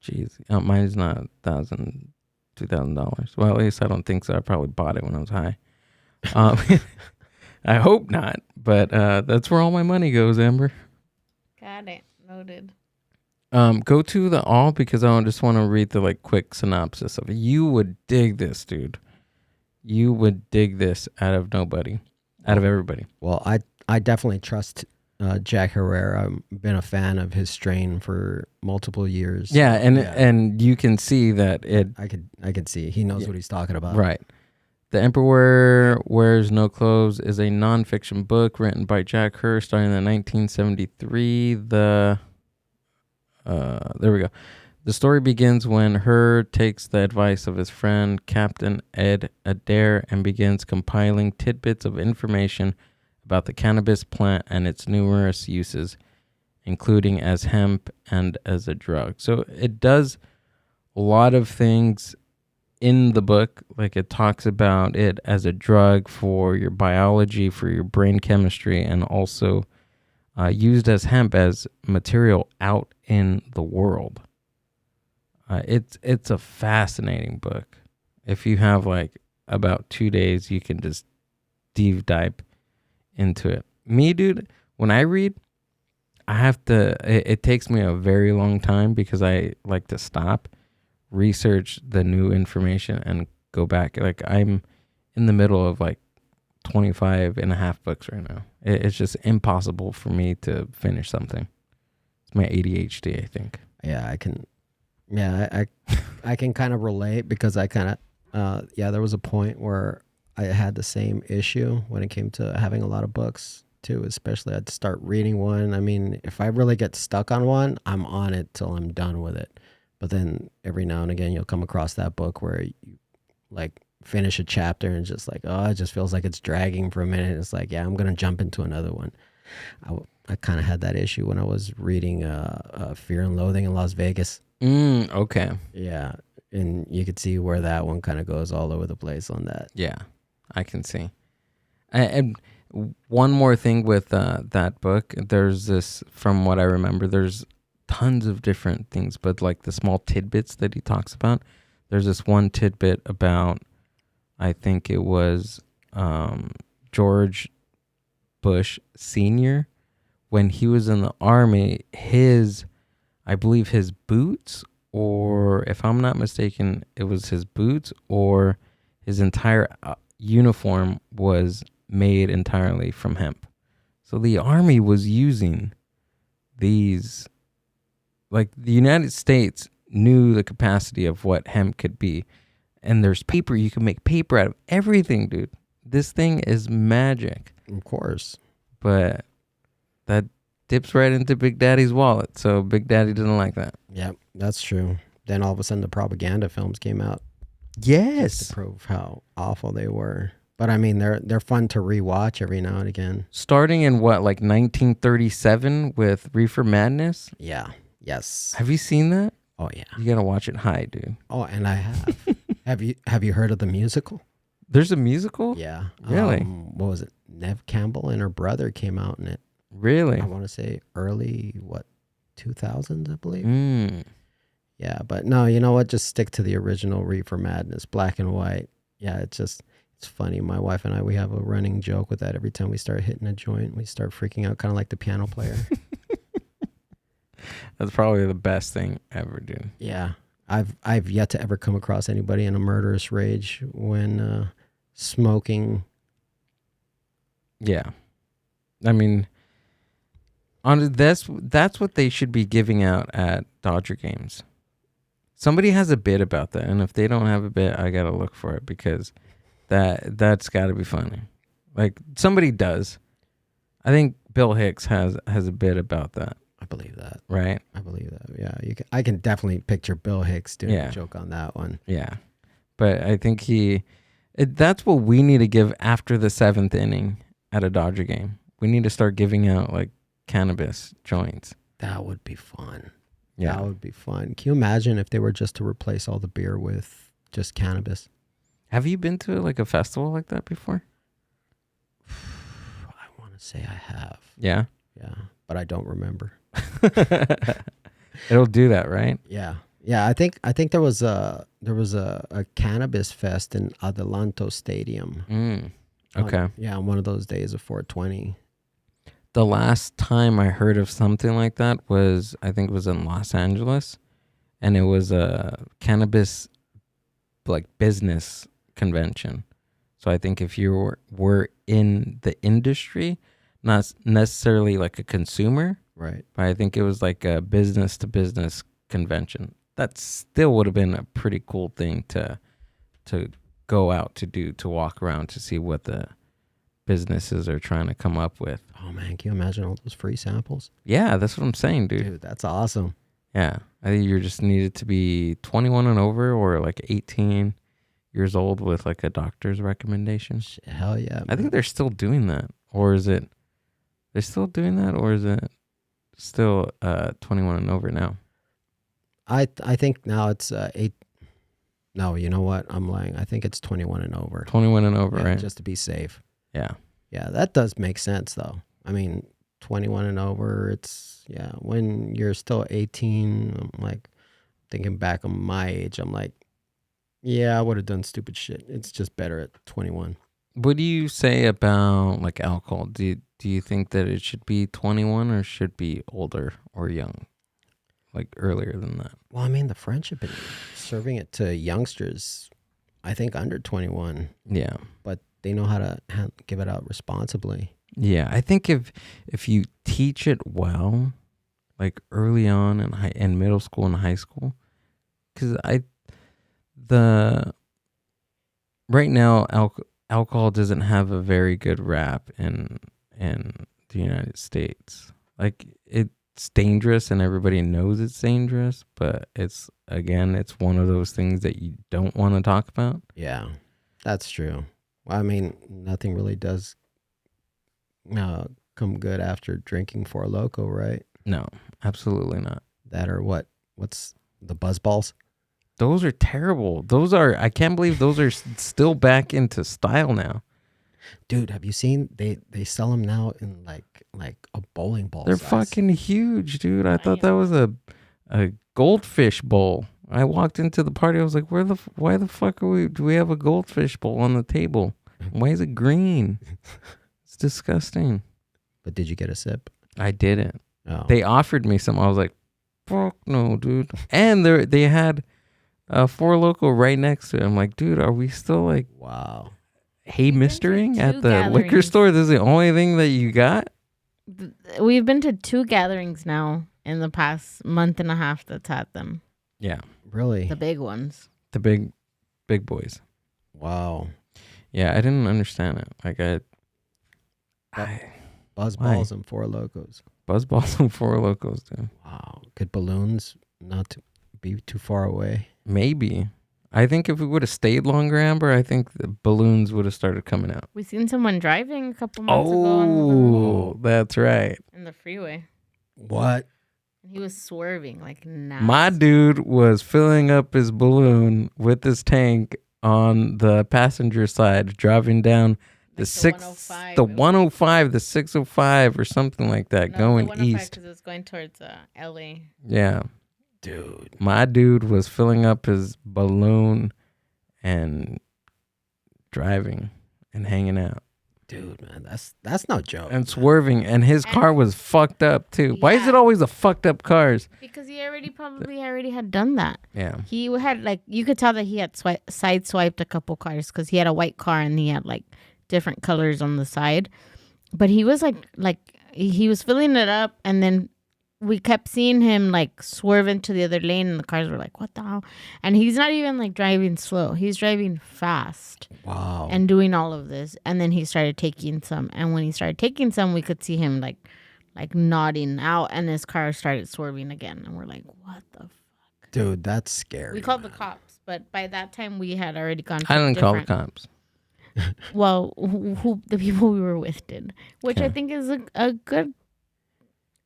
Jeez. Mine's not $2,000. Well, at least I don't think so. I probably bought it when I was high. I hope not, but that's where all my money goes, Amber. Got it. Noted. Go to the all, because I just want to read the quick synopsis of it. You would dig this, dude. You would dig this out of everybody. Well, I definitely trust Jack Herrera. I've been a fan of his strain for multiple years. Yeah, and you can see that I could see he knows what he's talking about. Right. The Emperor Wears No Clothes is a nonfiction book written by Jack Herr starting in 1973. There we go. The story begins when Herr takes the advice of his friend Captain Ed Adair and begins compiling tidbits of information about the cannabis plant and its numerous uses, including as hemp and as a drug. So it does a lot of things in the book. Like it talks about it as a drug for your biology, for your brain chemistry, and also used as hemp as material out in the world. It's a fascinating book. If you have like about 2 days, you can just deep dive into it. Me, dude, when I read, I have to, it takes me a very long time because I like to stop, research the new information and go back. Like I'm in the middle of like 25 and a half books right now. It's just impossible for me to finish something. It's my ADHD, I think. Yeah, I can. Yeah, I can kind of relate because I kind of, there was a point where I had the same issue when it came to having a lot of books too, especially I'd start reading one. I mean, if I really get stuck on one, I'm on it till I'm done with it. But then every now and again, you'll come across that book where you like finish a chapter and just like, oh, it just feels like it's dragging for a minute. It's like, yeah, I'm going to jump into another one. I kind of had that issue when I was reading Fear and Loathing in Las Vegas. Okay. Yeah. And you could see where that one kind of goes all over the place on that. Yeah, I can see. And one more thing with that book, there's this, from what I remember, there's tons of different things, but like the small tidbits that he talks about. There's this one tidbit about, I think it was George Bush Sr. When he was in the army, I believe his boots, or if I'm not mistaken, it was his boots or his entire uniform was made entirely from hemp. So the army was using these, like the United States knew the capacity of what hemp could be. And there's paper. You can make paper out of everything, dude. This thing is magic. Of course. But that dips right into Big Daddy's wallet. So Big Daddy didn't like that. Yeah, that's true. Then all of a sudden the propaganda films came out. Yes. Just to prove how awful they were. But I mean, they're fun to rewatch every now and again. Starting in what, like 1937 with Reefer Madness? Yeah. Yes. Have you seen that? Oh yeah. You gotta watch it high, dude. Oh, and I have. Have you heard of the musical? There's a musical? Yeah. Really? What was it? Neve Campbell and her brother came out in it. Really? I want to say early 2000s, I believe. Yeah, but no, you know what? Just stick to the original Reefer Madness, black and white. Yeah, it's funny. My wife and I, we have a running joke with that. Every time we start hitting a joint, we start freaking out, kind of like the piano player. That's probably the best thing ever, dude. Yeah. I've yet to ever come across anybody in a murderous rage when smoking. Yeah. I mean, that's what they should be giving out at Dodger games. Somebody has a bit about that, and if they don't have a bit, I gotta look for it because that's gotta be funny. Like somebody does. I think Bill Hicks has a bit about that. I believe that. Right? I believe that. Yeah, I can definitely picture Bill Hicks doing a joke on that one. Yeah. But I think that's what we need to give after the 7th inning at a Dodger game. We need to start giving out like cannabis joints. That would be fun. Yeah. That would be fun. Can you imagine if they were just to replace all the beer with just cannabis? Have you been to like a festival like that before? I want to say I have. Yeah? Yeah, but I don't remember. It'll do that, right? Yeah. Yeah, I think there was a cannabis fest in Adelanto Stadium. Okay. On one of those days of 420. The last time I heard of something like that was, I think it was in Los Angeles, and it was a cannabis like business convention. So I think if you were in the industry, not necessarily like a consumer, right? But I think it was like a business to business convention. That still would have been a pretty cool thing to go out to do, to walk around to see what the businesses are trying to come up with. Oh man, can you imagine all those free samples? Yeah, that's what I'm saying, dude. Dude, that's awesome. Yeah, I think you just needed to be 21 and over, or like 18 years old with like a doctor's recommendation. Hell yeah, man. I think they're still doing that, or is it? They're still doing that, or is it still 21 and over now? I think now it's 8. No, you know what? I'm lying. I think it's 21 and over. 21 and over, yeah, right? Just to be safe. Yeah. Yeah, that does make sense though. I mean, 21 and over, it's, yeah, when you're still 18, I'm like, thinking back on my age, I'm like, Yeah, I would have done stupid shit. It's just better at 21. What do you say about like alcohol? Do you think that it should be 21 or should be older or young? Like earlier than that? Well, I mean, the French have been serving it to youngsters, I think under 21. Yeah. But they know how to give it out responsibly. Yeah, I think if you teach it well, like early on in middle school and high school, because right now alcohol doesn't have a very good rap in the United States. Like it's dangerous and everybody knows it's dangerous, but it's one of those things that you don't want to talk about. Yeah, that's true. Well, I mean, nothing really does come good after drinking Four Loko, right? No, absolutely not. That or what? What's the buzz balls? Those are terrible. I can't believe those are still back into style now. Dude, have you seen they sell them now in like a bowling ball They're size. fucking huge, dude. I thought that was a goldfish bowl. I walked into the party. I was like, why the fuck do we have a goldfish bowl on the table? Why is it green? It's disgusting. But did you get a sip? I didn't. Oh. They offered me some. I was like, fuck no, dude. And they had Four Loko right next to it. I'm like, dude, are we still like, wow, hey mistering at the liquor store? This is the only thing that you got? We've been to 2 gatherings now in the past month and a half that's had them. Yeah. Really? The big ones. The big boys. Wow. Yeah, I didn't understand it. Like Buzz balls and Four Lokos. Buzz balls and Four Lokos, dude. Wow. Could balloons not be too far away? Maybe. I think if we would have stayed longer, Amber, I think the balloons would have started coming out. We seen someone driving a couple months ago. Oh, that's right. In the freeway. What? He was swerving like nasty. My dude was filling up his balloon with his tank on the passenger side, driving down the 105, the 605 or something like that, going east. Because it was going towards LA. Yeah. Dude. My dude was filling up his balloon and driving and hanging out. Dude, man, that's no joke. And swerving, and his car was fucked up too. Why is it always the fucked up cars? Because he probably had done that. Yeah. He had you could tell that he had sideswiped a couple cars because he had a white car and he had like different colors on the side. But he was like he was filling it up, and then we kept seeing him like swerve into the other lane, and the cars were like, what the hell? And he's not even like driving slow. He's driving fast. Wow. And doing all of this. And then he started taking some. And when he started taking some, we could see him like nodding out, and his car started swerving again. And we're like, what the fuck? Dude, that's scary. We called the cops, but by that time we had already gone to I didn't call the cops. Well, who the people we were with did, which I think is a good.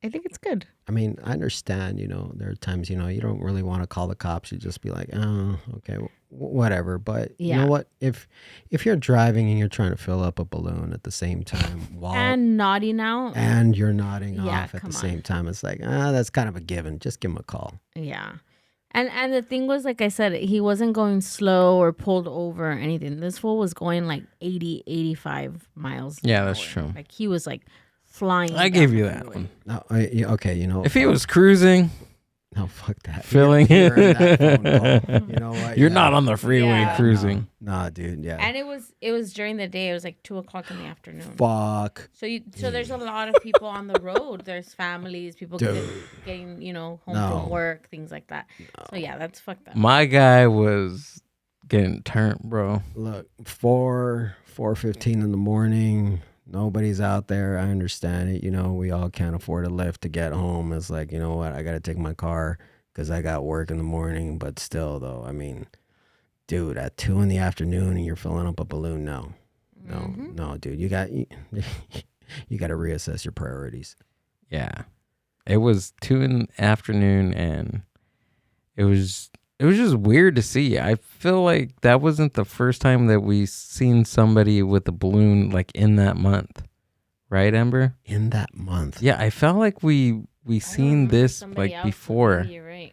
I think it's good. I mean, I understand, there are times, you don't really want to call the cops. You just be like, oh, okay, whatever. But you know what? If you're driving and you're trying to fill up a balloon at the same time and nodding out. And you're nodding off at the same time, it's like, that's kind of a given. Just give him a call. Yeah. And the thing was, like I said, he wasn't going slow or pulled over or anything. This fool was going like 80, 85 miles an hour. That's true. Like he was like flying. I gave you that one. No, okay, if he was cruising, no, fuck that. Filling you're in that phone call. You know what? You're not on the freeway cruising. Nah, dude. Yeah. And it was during the day. It was like 2:00 in the afternoon. Fuck. So there's a lot of people on the road. There's families, people getting home from work, things like that. No. So yeah, that's fucked up. My guy was getting turned, bro. Look, 4:15 in the morning. Nobody's out there. I understand it. We all can't afford a lift to get home. It's like, you know what? I got to take my car because I got work in the morning. But still, though, I mean, dude, at 2 in the afternoon and you're filling up a balloon, no, dude, you got to reassess your priorities. Yeah, it was 2 in the afternoon, and it was just weird to see. I feel like that wasn't the first time that we seen somebody with a balloon like in that month, right, Ember? In that month, yeah. I felt like we seen this like before. You're right.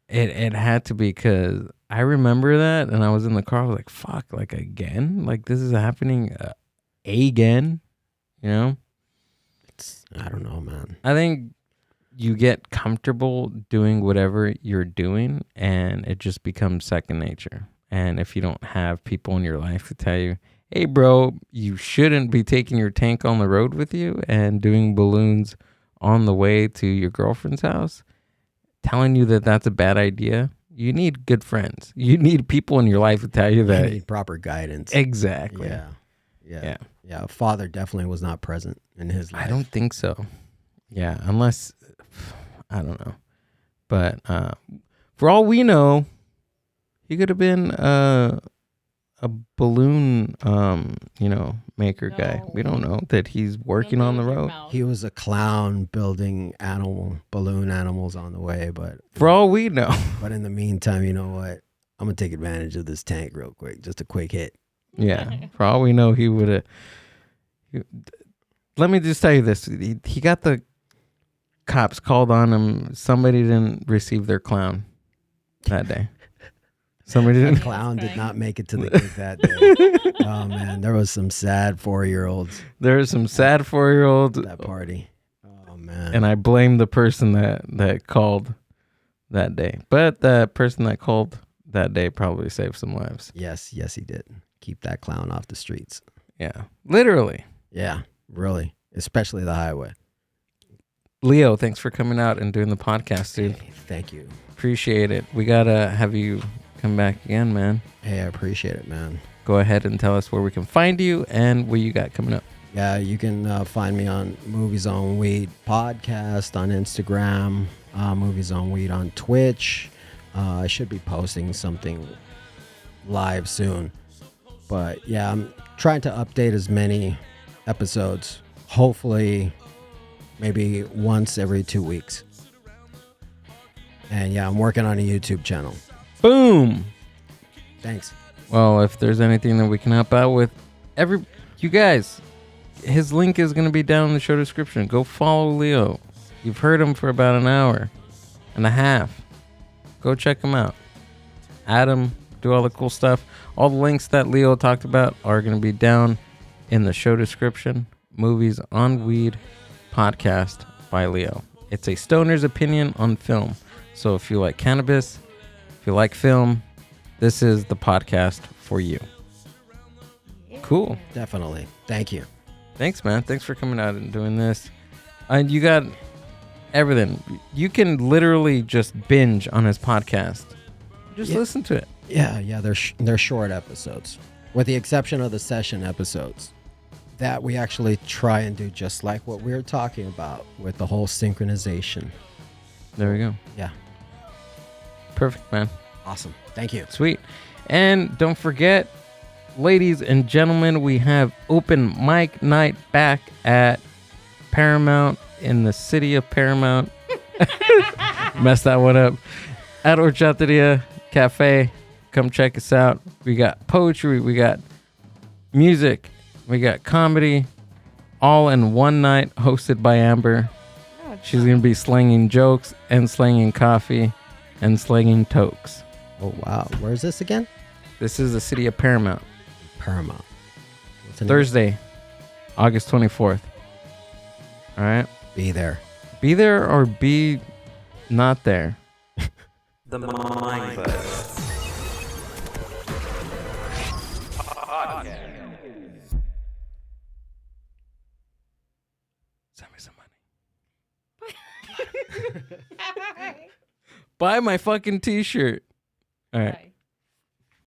It had to be because I remember that, and I was in the car. I was like, "Fuck! Like again? Like this is happening again?" You know? I don't know, man. I think you get comfortable doing whatever you're doing, and it just becomes second nature. And if you don't have people in your life to tell you, "Hey, bro, you shouldn't be taking your tank on the road with you and doing balloons on the way to your girlfriend's house," telling you that that's a bad idea. You need good friends. You need people in your life to tell you that. You need proper guidance. Exactly. Yeah. Father definitely was not present in his life. I don't think so. Yeah, unless, I don't know. But for all we know, he could have been a balloon, maker guy. We don't know that he's working on the road. He was a clown building balloon animals on the way, but for all we know. But in the meantime, you know what? I'm gonna take advantage of this tank real quick. Just a quick hit. Yeah, for all we know, he would have. Let me just tell you this: he got the cops called on him. Somebody didn't receive their clown that day. Somebody didn't. The clown did not make it to the gig that day. Oh man, there was some sad 4-year-olds. There was some sad 4-year-olds at that party. Oh man. And I blame the person that called that day. But the person that called that day probably saved some lives. Yes, he did. Keep that clown off the streets. Yeah, literally. Yeah, really, especially the highway. Leo, thanks for coming out and doing the podcast, dude. Hey, thank you. Appreciate it. We gotta have you come back again, man. Hey, I appreciate it, man. Go ahead and tell us where we can find you and what you got coming up. Yeah, you can find me on Movies on Weed podcast on Instagram, Movies on Weed on Twitch. I should be posting something live soon. But yeah, I'm trying to update as many episodes. Hopefully, maybe once every 2 weeks. And yeah, I'm working on a YouTube channel. Boom. Thanks. Well, if there's anything that we can help out with, you guys, his link is going to be down in the show description. Go follow Leo. You've heard him for about an hour and a half. Go check him out. Add him. Do all the cool stuff. All the links that Leo talked about are going to be down in the show description. Movies on Weed podcast by Leo. It's a stoner's opinion on film. So if you like cannabis, if you like film, this is the podcast for you. Cool. Definitely. Thank you. Thanks, man. Thanks for coming out and doing this. And you got everything. You can literally just binge on his podcast. Just listen to it. Yeah, they're short episodes, with the exception of the session episodes. That we actually try and do just like what we were talking about with the whole synchronization. There we go. Yeah. Perfect, man. Awesome. Thank you. Sweet. And don't forget, ladies and gentlemen, we have open mic night back at Paramount in the city of Paramount. Messed that one up. At Horchateria Cafe. Come check us out. We got poetry. We got music. We got comedy. All in one night, hosted by Amber. She's going to be slinging jokes and slinging coffee and slinging tokes. Oh, wow. Where is this again? This is the city of Paramount. Paramount. Thursday, August 24th. All right? Be there. Be there or be not there. The Mindverse. Send me some money. Buy my fucking t-shirt. All right.